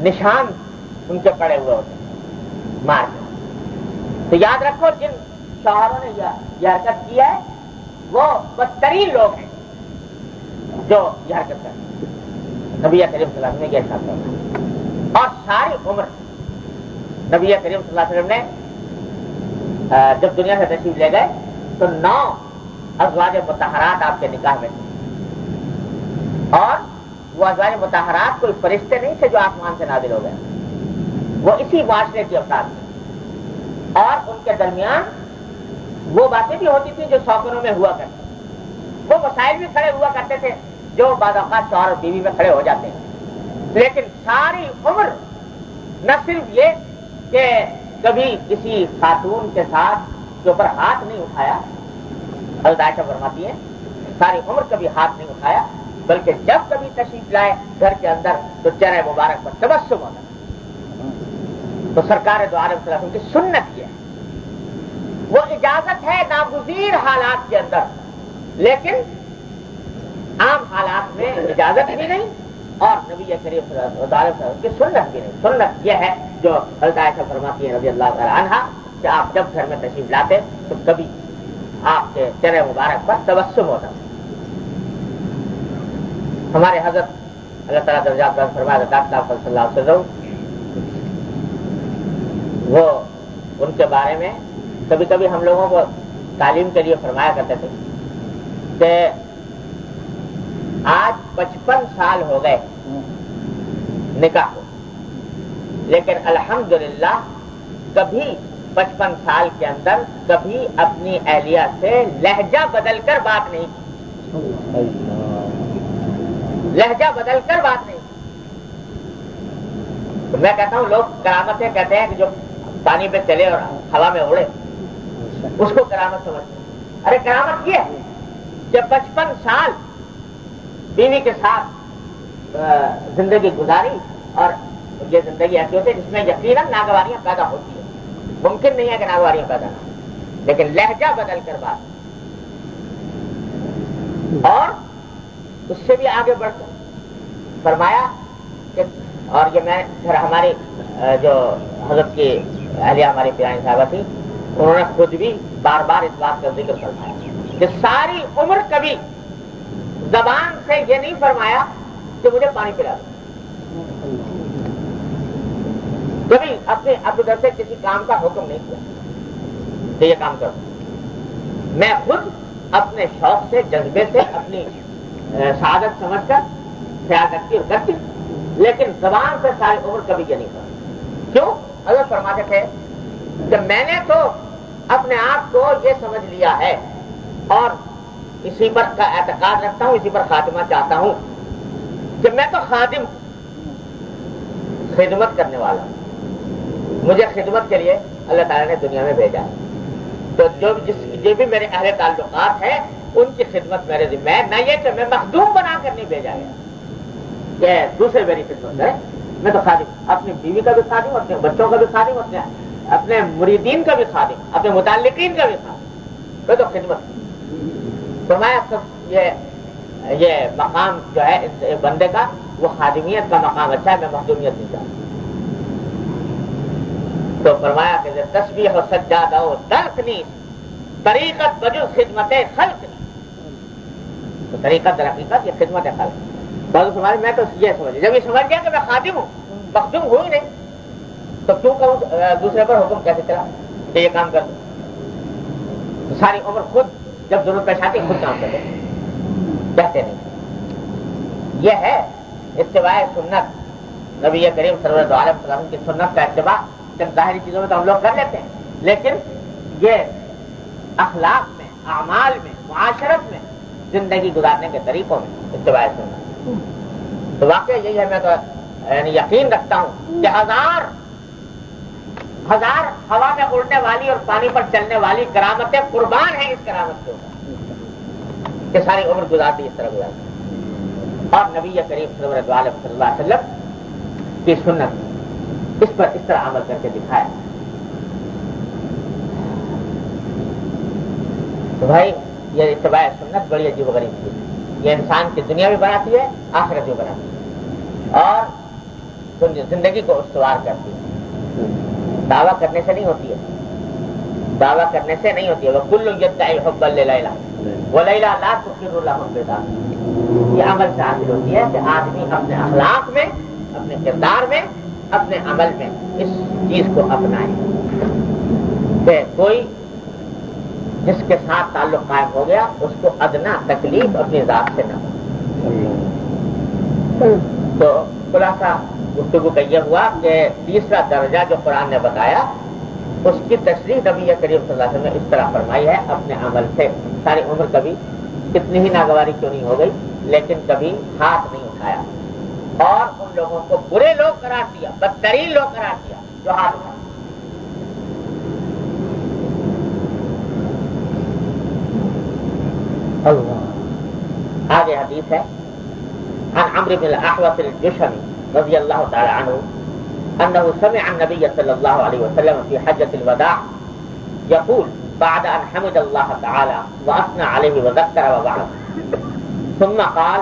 نشان ان کے پڑے ہوئے ہوتے ہیں مار کے۔ تو یاد رکھو جن شوہروں نے یہ حرکت کی ہے وہ بدترین لوگ ہیں جو یہ حرکت کرتے ہیں، نبی کریم صلی اللہ علیہ وسلم نے یہ ارشاد فرمایا۔ اور ساری عمر نبی کریم صلی اللہ علیہ وسلم نے جب دنیا سے تشریف لے گئے تو 9 ازواج مطہرات آپ کے نکاح میں تھے، اور وہ ازواج مطہرات کوئی فرشتے نہیں تھے جو آسمان سے نازل ہو گئے، وہ اسی معاشرے کی افراد تھے، اور ان کے درمیان وہ باتیں بھی ہوتی تھیں جو سوکنوں میں ہوا کرتی، وہ مسائل بھی کھڑے ہوا کرتے تھے جو بعض اوقات شوہر اور بیوی میں کھڑے ہو جاتے ہیں، لیکن ساری عمر نہ صرف یہ کہ کبھی کسی خاتون کے ساتھ کے اوپر ہاتھ نہیں اٹھایا، حضرت عائشہ فرماتی ہیں ساری عمر کبھی ہاتھ نہیں اٹھایا، بلکہ جب کبھی تشریف لائے گھر کے اندر تو چہرے مبارک پر تبسم ہوتا۔ تو سرکار دو عالم صلی اللہ علیہ وسلم کی سنت یہ ہے، وہ اجازت ہے ناگزیر حالات کے اندر، لیکن عام حالات میں اجازت بھی نہیں، اور نبی نبی کریم صلی اللہ علیہ وسلم کی سنت بھی نہیں. سنت یہ ہے جو حضرت عائشہ فرماتی ہیں رضی اللہ تعالی عنہا کہ آپ جب گھر میں تشریف لاتے تو کبھی آپ کے چہرے مبارک پر تبسم ہوتا. ہمارے حضرت اللہ تعالیٰ درجات بلند فرمائے ڈاکٹر صلی اللہ علیہ وسلم وہ ان کے بارے میں کبھی کبھی ہم لوگوں کو تعلیم کے لیے فرمایا کرتے تھے کہ آج 55 سال ہو گئے نکاح کو، لیکن الحمدللہ کبھی 55 سال کے اندر کبھی اپنی اہلیہ سے لہجہ بدل کر بات نہیں کی. لہجہ بدل کر بات نہیں کی. تو میں کہتا ہوں لوگ کرامتیں کہتے ہیں کہ جو پانی پہ چلے اور ہوا میں اڑے اس کو کرامت سمجھتے ہیں. ارے کرامت یہ ہے کہ 55 سال بیوی کے ساتھ زندگی گزاری اور یہ زندگی ایسی ہوتی ہے جس میں یقیناً ناگواریاں پیدا ہوتی ہیں. ممکن نہیں ہے کہ ناگواریاں پیدا نہ ہوں، لیکن لہجہ بدل کر بات اور اس سے بھی آگے بڑھ کر فرمایا کہ اور یہ میں پھر ہماری جو حضرت کی اہلیہ ہماری پیرانی صاحبہ تھی انہوں نے خود بھی بار بار اس بات کا ذکر فرمایا کہ ساری عمر کبھی زبان سے یہ نہیں فرمایا کہ مجھے پانی پلا دو. کبھی اپنے ادھر سے کسی کام کا حکم نہیں کیا کہ یہ کام کرو. میں خود اپنے شوق سے جذبے سے اپنی سعادت سمجھ کر خیال رکھتی اور کرتی، لیکن زبان سے ساری عمر کبھی یہ نہیں کرا. کیوں؟ حضرت فرماتے تھے کہ میں نے تو اپنے آپ کو یہ سمجھ لیا ہے اور اسی پر کا اعتقاد رکھتا ہوں، اسی پر خاتمہ چاہتا ہوں کہ میں تو خادم خدمت کرنے والا ہوں. مجھے خدمت کے لیے اللہ تعالیٰ نے دنیا میں بھیجا ہے. تو جو بھی میرے اہل تعلقات ہیں ان کی خدمت میرے ذمہ ہے. نہ یہ کہ میں مخدوم بنا کر نہیں بھیجا گیا کہ دوسرے میری خدمت کریں. میں تو خادم، اپنی بیوی کا بھی خادم، اپنے بچوں کا بھی خادم، اپنے مریدین کا بھی خادم، اپنے متعلقین کا بھی خادم. میں تو خدمت فرمایا. سب یہ مقام جو ہے بندے کا وہ خادمیت کا مقام اچھا ہے، میں مخدومیت نہیں چاہتا. تو فرمایا کہ تسبیح و سجادہ و درخنی طریقت بجز خدمت خلق. تو طریقت در حقیقت یہ خدمت خلق. بہت سمجھ میں تو یہ سمجھ جب یہ سمجھ گیا کہ میں خادم ہوں، مخدوم ہوں ہی نہیں، تو کیوں کہوں دوسرے پر حکم کیسے چلا کہ یہ کام کر دو. ساری عمر خود جب ضرورت پیش آتی خود کام کرتے کہتے نہیں. یہ ہے اتباع سنت. نبی کریم صلی اللہ علیہ وسلم کی سنت کا اتباع. ظاہری چیزوں میں تو ہم لوگ کر لیتے ہیں، لیکن یہ اخلاق میں، اعمال میں، معاشرت میں، زندگی گزارنے کے طریقوں میں اتباع سنت. تو واقعہ یہی ہے. میں تو یعنی یقین رکھتا ہوں کہ ہزار ہوا میں اڑنے والی اور پانی پر چلنے والی کرامتیں قربان ہیں اس کرامت کے اوپر کہ ساری عمر گزارتی اس طرح گزارتی. اور نبی کریم صلی اللہ علیہ وسلم کی سنت اس پر اس طرح عمل کر کے دکھایا. تو بھائی یہ اتباع سنت بڑی عجیب و غریب چیز ہے. یہ انسان کی دنیا بھی بناتی ہے، آخرت بھی بناتی ہے اور زندگی کو استوار کرتی ہے. دعویٰ کرنے سے نہیں ہوتی ہے، دعویٰ کرنے سے نہیں ہوتی ہے. وَكُلٌّ يَدَّعِي حُبًّا لِلَيْلَىٰ وَلَيْلَىٰ لَا تُقِرُّ لَهُ الْبِدْعَةُ. یہ عمل سے حاصل ہوتی ہے کہ آدمی اپنے اخلاق میں، اپنے کردار میں، اپنے عمل میں اس چیز کو اپنائے کہ کوئی جس کے ساتھ تعلق قائم ہو گیا اس کو ادنا تکلیف اپنی ذات سے نہ ہو. تو خلاصہ گفتگو کا یہ ہوا کہ تیسرا درجہ جو قرآن نے بتایا اس کی تشریح نبی کریم صلی اللہ علیہ وسلم نے اس طرح فرمائی ہے اپنے عمل سے. ساری عمر کبھی کتنی ہی ناگواری کیوں نہیں ہو گئی لیکن کبھی ہاتھ نہیں اٹھایا اور ان لوگوں کو برے لوگ قرار دیا، بدترین لوگ قرار دیا جو ہاتھ اٹھایا. اللہ آگے حدیث ہے عن عمرو بن الاحوص الجشمي رضی اللہ تعالی عنہ انه سمع النبي صلى الله عليه وسلم في حجة الوداع يقول بعد ان حمد الله تعالى واثنى عليه وذكر ووعظ ثم قال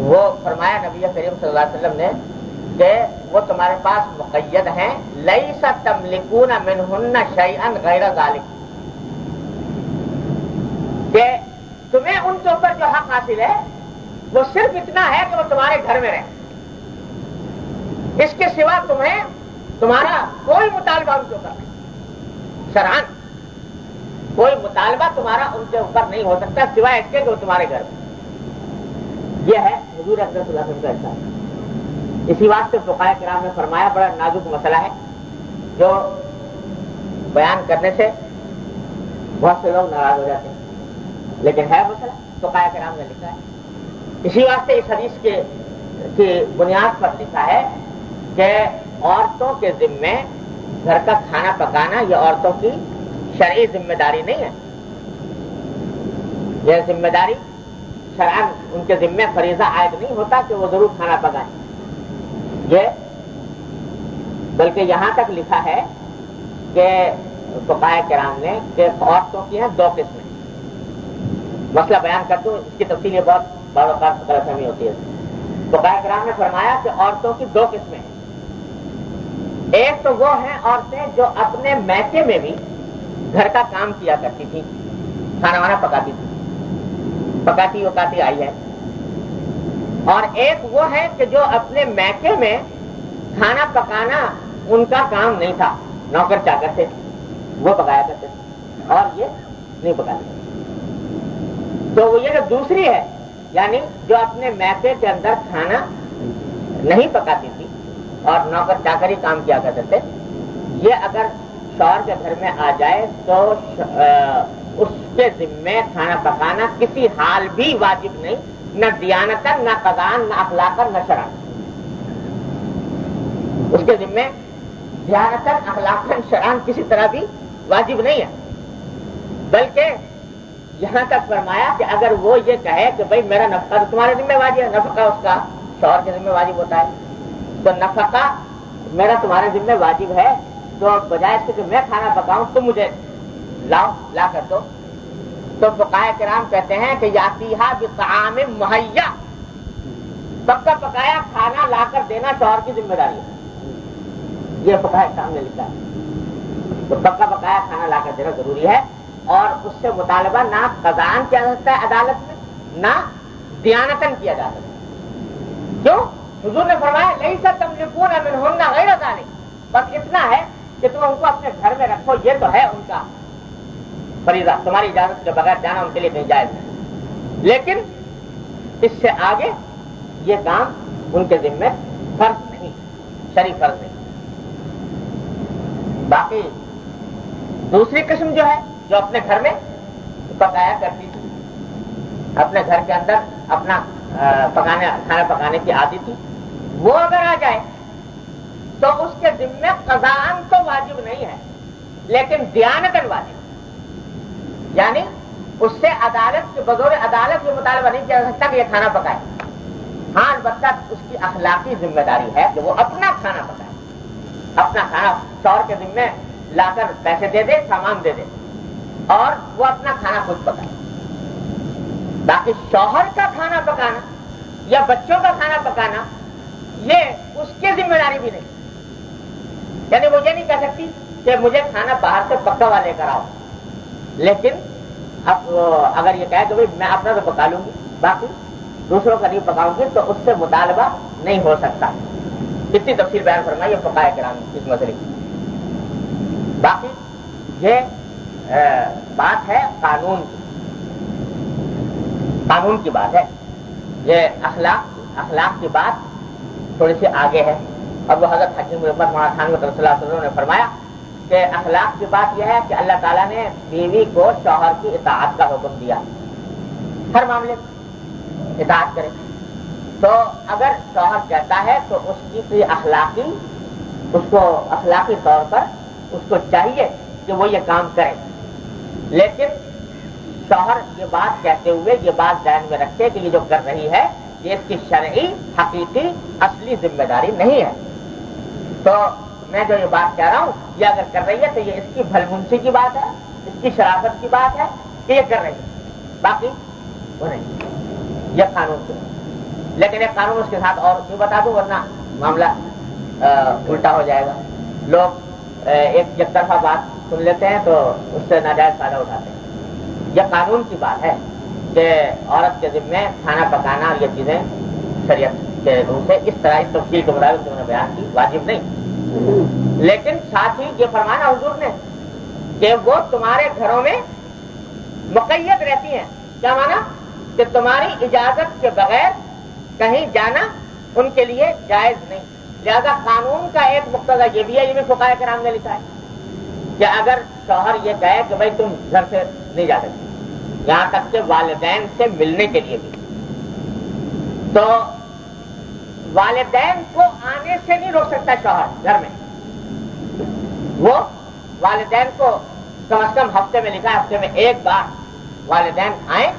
وہ فرمایا نبی کریم صلی اللہ علیہ وسلم نے کہ وہ تمہارے پاس مقید ہیں، لیس تملکون منہن شیئا غیر ذالک، کہ تمہیں ان کے اوپر جو حق حاصل ہے وہ صرف اتنا ہے کہ وہ تمہارے گھر میں رہیں، اس کے سوا تمہیں تمہارا کوئی مطالبہ ان کے اوپر نہیں، شرعاً کوئی مطالبہ تمہارا ان کے اوپر نہیں ہو سکتا سوائے اس کے کہ وہ تمہارے گھر میں۔ یہ ہے حضور اکرم صلی اللہ علیہ وسلم کا ارشاد۔ اسی واسطے فقہاء کرام نے فرمایا بڑا نازک مسئلہ ہے جو بیان کرنے سے بہت سے لوگ ناراض ہو جاتے ہیں، لیکن ہے مسئلہ فقہاء کرام نے لکھا ہے۔ اسی واسطے اس حدیث کی بنیاد پر لکھا ہے کہ عورتوں کے ذمے گھر کا کھانا پکانا یہ عورتوں کی شرعی ذمہ داری نہیں ہے، یہ ذمہ داری شرعاً ان کے ذمے فریضہ عائد نہیں ہوتا کہ وہ ضرور کھانا پکائیں، یہ بلکہ یہاں تک لکھا ہے کہ فقہاء کرام نے کہ عورتوں کی ہیں دو قسمیں۔ مسئلہ بیان کر دوں، اس کی تفصیل یہ بہت بعض اوقات غلط فہمی ہوتی ہے۔ فقہاء کرام نے فرمایا کہ عورتوں کی دو قسمیں ہیں، ایک تو وہ ہیں عورتیں جو اپنے میکے میں بھی گھر کا کام کیا کرتی تھی، کھانا وانا پکاتی تھی، پکاتی وکاتی آئی ہے، اور ایک وہ ہے کہ جو اپنے میکے میں کھانا پکانا ان کا کام نہیں تھا، نوکر چاکر تھے، وہ پکایا کرتے تھے اور یہ نہیں پکاتے۔ تو وہ یہ جو دوسری ہے، یعنی جو اپنے میکے کے اندر کھانا نہیں پکاتی تھی اور نوکر چاکر ہی کام کیا کرتے تھے، یہ اگر شوہر کے گھر میں آ جائے تو اس کے ذمے کھانا پکانا کسی حال بھی واجب نہیں، نہ دیانتاً، نہ قضاءً، نہ اخلاقاً، نہ شرعاً۔ اس کے ذمے دیانتاً، اخلاقاً، شرعاً کسی طرح بھی واجب نہیں ہے، بلکہ یہاں تک فرمایا کہ اگر وہ یہ کہے کہ بھائی میرا نفقہ تو تمہارے ذمہ واجب ہے، نفقہ اس کا شوہر کے ذمہ واجب ہوتا ہے، تو نفقہ میرا تمہارے ذمہ واجب ہے، تو بجائے اس کے کہ میں کھانا پکاؤں تم مجھے لا کر دو، تو فقہاء کرام کہتے ہیں کہ یاتیھا بطعام مہیا، پکا پکایا کھانا لا کر دینا شوہر کی ذمہ داری ہے، یہ فقہاء کرام نے لکھا ہے۔ تو پکا پکایا کھانا لا کر دینا ضروری ہے، اور اس سے مطالبہ نہ قضاءً کیا جا سکتا ہے عدالت میں، نہ دیانتاً کیا جا سکتا ہے۔ کیوں؟ حضور نے فرمایا لیس تملکون منہن غیر ذالک، بس اتنا ہے کہ تم ان کو اپنے گھر میں رکھو، یہ تو ہے ان کا فریضہ، تمہاری اجازت کے بغیر جانا ان کے لیے نہیں جائز ہے، لیکن اس سے آگے یہ کام ان کے ذمہ فرض نہیں، شرعی فرض نہیں۔ باقی دوسری قسم جو ہے جو اپنے گھر میں پکایا کرتی تھی، اپنے گھر کے اندر اپنا کھانا پکانے کی عادی تھی، وہ اگر آ جائے تو اس کے ذمہ قضاءً تو واجب نہیں ہے لیکن دیانتاً واجب، یعنی اس سے عدالت کے بغیر عدالت یہ مطالبہ نہیں کیا جا سکتا کہ یہ کھانا پکائے، ہاں البتہ اس کی اخلاقی ذمہ داری ہے کہ وہ اپنا کھانا پکائے، اپنا کھانا شوہر کے ذمہ لا کر پیسے دے دے، سامان دے دے، اور وہ اپنا کھانا خود پکائے۔ باقی شوہر کا کھانا پکانا یا بچوں کا کھانا پکانا یہ اس کی ذمہ داری بھی نہیں، یعنی وہ یہ نہیں کہہ سکتی کہ مجھے کھانا باہر سے پکا ہوا لے کر آؤ، لیکن اب اگر یہ کہے کہ بھائی میں اپنا تو پکا لوں گی باقی دوسروں کا نہیں پکاؤں گی، تو اس سے مطالبہ نہیں ہو سکتا۔ اتنی تفصیل بیان فرمائی فقہاء کرام اس مسئلے کی۔ باقی یہ بات ہے قانون کی بات ہے، یہ اخلاق کی بات تھوڑی سی آگے ہے، اور وہ حضرت حکیم رحمت مولانا تھانوی صلی اللہ علیہ وسلم نے فرمایا کہ اخلاق کی بات یہ ہے کہ اللہ تعالیٰ نے بیوی کو شوہر کی اطاعت کا حکم دیا، ہر معاملے میں اطاعت کرے، تو اگر شوہر کہتا ہے تو اس کی اخلاقی طور پر اس کو چاہیے کہ وہ یہ کام کرے، لیکن شوہر یہ بات کہتے ہوئے یہ بات ذہن میں رکھے کہ یہ جو کر رہی ہے یہ اس کی شرعی حقیقی اصلی ذمہ داری نہیں ہے، تو میں جو یہ بات کہہ رہا ہوں یہ اگر کر رہی ہے تو یہ اس کی بھلمنسی کی بات ہے، اس کی شرافت کی بات ہے کہ یہ کر رہی ہے، باقی وہ نہیں، یہ قانون کی بات۔ لیکن ایک قانون اس کے ساتھ اور کیوں بتا دوں ورنہ معاملہ الٹا ہو جائے گا. لوگ ایک طرفہ بات سن لیتے ہیں تو اس سے ناجائز فائدہ اٹھاتے ہیں. یہ قانون کی بات ہے کہ عورت کے ذمے کھانا پکانا اور یہ چیزیں شریعت کے روح سے اس طرح اس تفصیل کے مطابق جو نے بیان کی واجب نہیں. لیکن ساتھ ہی یہ فرمانا حضور نے کہ وہ تمہارے گھروں میں مقید رہتی ہیں. کیا مانا؟ کہ تمہاری اجازت کے بغیر کہیں جانا ان کے لیے جائز نہیں. لہذا قانون کا ایک مقتضا یہ بھی ہے، یہ بھی فقہاء کرام نے لکھا ہے کہ اگر شوہر یہ کہے کہ بھائی تم گھر سے نہیں جا سکتے، یہاں تک کہ والدین سے ملنے کے لیے بھی، تو والدین کو آنے سے نہیں روک سکتا شوہر گھر میں. وہ والدین کو کم از کم ہفتے میں لکھا ہے ہفتے میں ایک بار والدین آئیں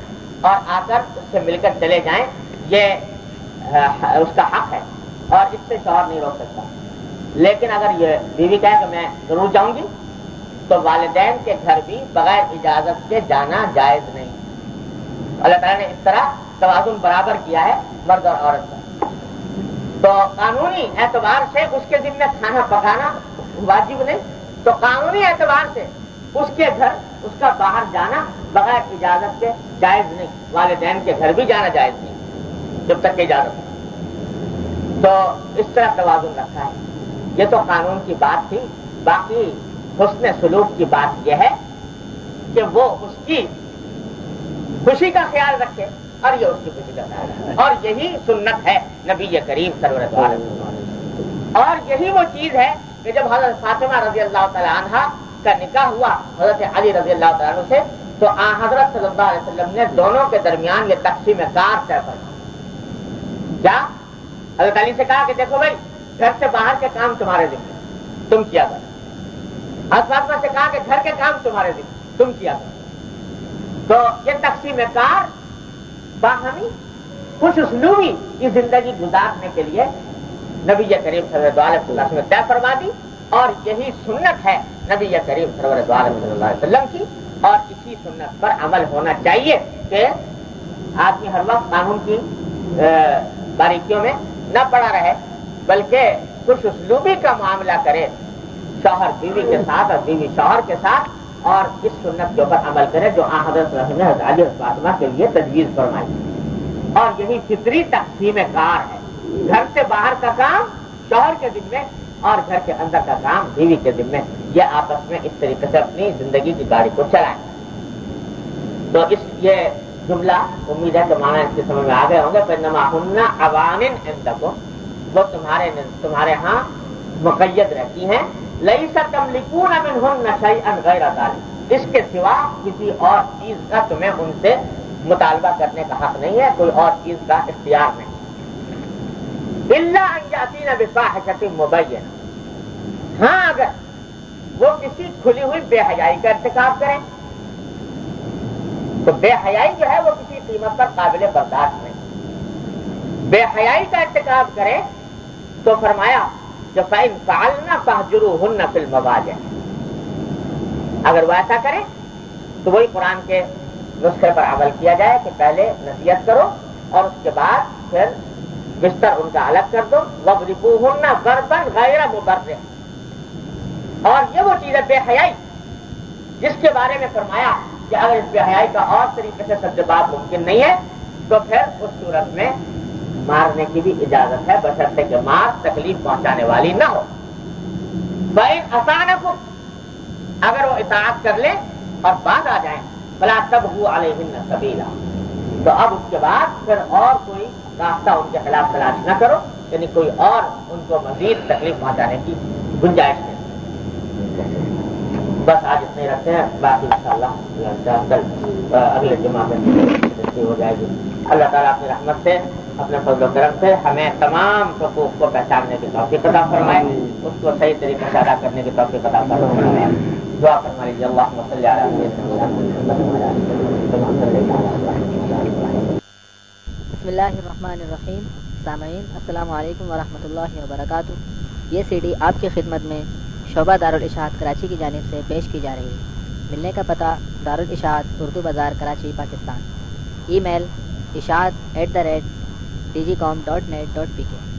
اور آ کر اس سے مل کر چلے جائیں، یہ اس کا حق ہے اور اس سے شوہر نہیں روک سکتا. لیکن اگر یہ بیوی کہے کہ میں ضرور جاؤں گی تو والدین کے گھر بھی بغیر اجازت کے جانا جائز نہیں. اللہ تعالیٰ نے اس طرح توازن برابر کیا ہے مرد اور عورت کا. تو قانونی اعتبار سے اس کے ذمہ کھانا پکانا واجب نہیں، تو قانونی اعتبار سے اس کے گھر اس کا باہر جانا بغیر اجازت کے جائز نہیں. والدین کے گھر بھی جانا جائز نہیں جب تک کہ اجازت ہے. تو اس طرح توازن رکھا ہے. یہ تو قانون کی بات تھی. باقی حسن سلوک کی بات یہ ہے کہ وہ اس کی خوشی کا خیال رکھے اور یہ اس کی خوشی کا خیال رکھے، اور یہی سنت ہے نبی کریم سرور دو عالم. اور یہی وہ چیز ہے کہ جب حضرت فاطمہ رضی اللہ تعالی عنہا کا نکاح ہوا حضرت علی رضی اللہ تعالیٰ عنہ سے، تو حضرت صلی اللہ علیہ وسلم نے دونوں کے درمیان یہ تقسیم کار طے فرمایا. کیا؟ حضرت علی سے کہا کہ دیکھو بھائی گھر سے باہر کے کام تمہارے ذمہ تم کیا کرو. حضرت فاطمہ سے کہا کہ گھر کے کام تمہارے ذمہ تم کیا کرو. تو یہ تقسیم کار باہمی خوش اسلوبی کی زندگی گزارنے کے لیے نبی کریم صلی اللہ علیہ وسلم نے طے فرما دی، اور یہی سنت ہے نبی کریم صلی اللہ علیہ وسلم کی، اور اسی سنت پر عمل ہونا چاہیے کہ آدمی ہر وقت قانون کی باریکیوں میں نہ پڑا رہے بلکہ خوش اسلوبی کا معاملہ کرے شوہر بیوی کے ساتھ اور بیوی شوہر کے ساتھ، اور اس سنت کے اوپر عمل کرے جو حضرت نے حضرت علی فاطمہ کے لیے تجویز فرمائی. اور یہی فطری تقسیم کار ہے. گھر سے باہر کا کام شوہر کے ذمے اور گھر کے اندر کا کام بیوی کے ذمے. یہ آپس میں اس طریقے سے اپنی زندگی کی گاڑی کو چلائیں. تو اس یہ جملہ امید ہے کہ معنی اس کے سمجھ میں آ گئے ہوں گے. فإنما هن عوان عندكم، وہ تمہارے ہاں مقید رہتی ہیں. ليس تملكون منهن شيئا غير ذلك، اس کے سوا کسی اور چیز کا تمہیں ان سے مطالبہ کرنے کا حق نہیں ہے، کوئی اور چیز کا اختیار نہیں. الا ان ياتين بفاحشة مبينة، ہاں اگر وہ کسی کھلی ہوئی بے حیائی کا ارتکاب کریں تو بے حیائی جو ہے وہ کسی قیمت پر قابل برداشت نہیں. بے حیائی کا ارتکاب کریں تو فرمایا کہ فَإِن فَعَلْنَا فَاهْجُرُوهُنَّ فِي الْمَضَاجِعِ، اگر وہ ایسا کریں تو وہی قرآن کے نسخے پر عمل کیا جائے کہ پہلے نصیحت کرو اور اس کے بعد پھر بستر ان کا الگ کر دو. وَاضْرِبُوهُنَّ ضَرْبًا غَيْرَ مُبَرِّحٍ، اور یہ وہ چیز ہے بے حیائی جس کے بارے میں فرمایا کہ اگر اس بے حیائی کا اور طریقے سے سرجباب ممکن نہیں ہے تو پھر اس صورت میں مارنے کی بھی اجازت ہے، بشرطے کہ مار تکلیف پہنچانے والی نہ ہو. بھائی اطاعتکم، اگر وہ اطاعت کر لیں اور بعد آ جائیں فلا تبغوا علیہن سبیلا، تو اب اس کے بعد پھر اور کوئی راستہ ان کے خلاف تلاش نہ کرو، یعنی کوئی اور ان کو مزید تکلیف پہنچانے کی گنجائش نہیں. بس آج اتنے رکھتے ہیں، باقی انشاءاللہ کل اگلے جمعہ میں ہو جائے گی. اللہ تعالیٰ اپنی رحمت سے اپنے فضل و کرم سے ہمیں تمام حقوق کو پہچاننے کی توفیق عطا فرمائے، اس کو صحیح طریقے سے ادا کرنے کی توفیق عطا فرمائے. دعا فرما لیجیے. اللہم صلی علی بسم اللہ الرحمن الرحیم. سامعین السلام علیکم ورحمۃ اللہ وبرکاتہ. یہ سی ڈی آپ کی خدمت میں شعبہ دارالاشاعت کراچی کی جانب سے پیش کی جا رہی ہے. ملنے کا پتہ دارالاشاعت اردو بازار کراچی پاکستان. ای میل اشاعت digicom.net.pk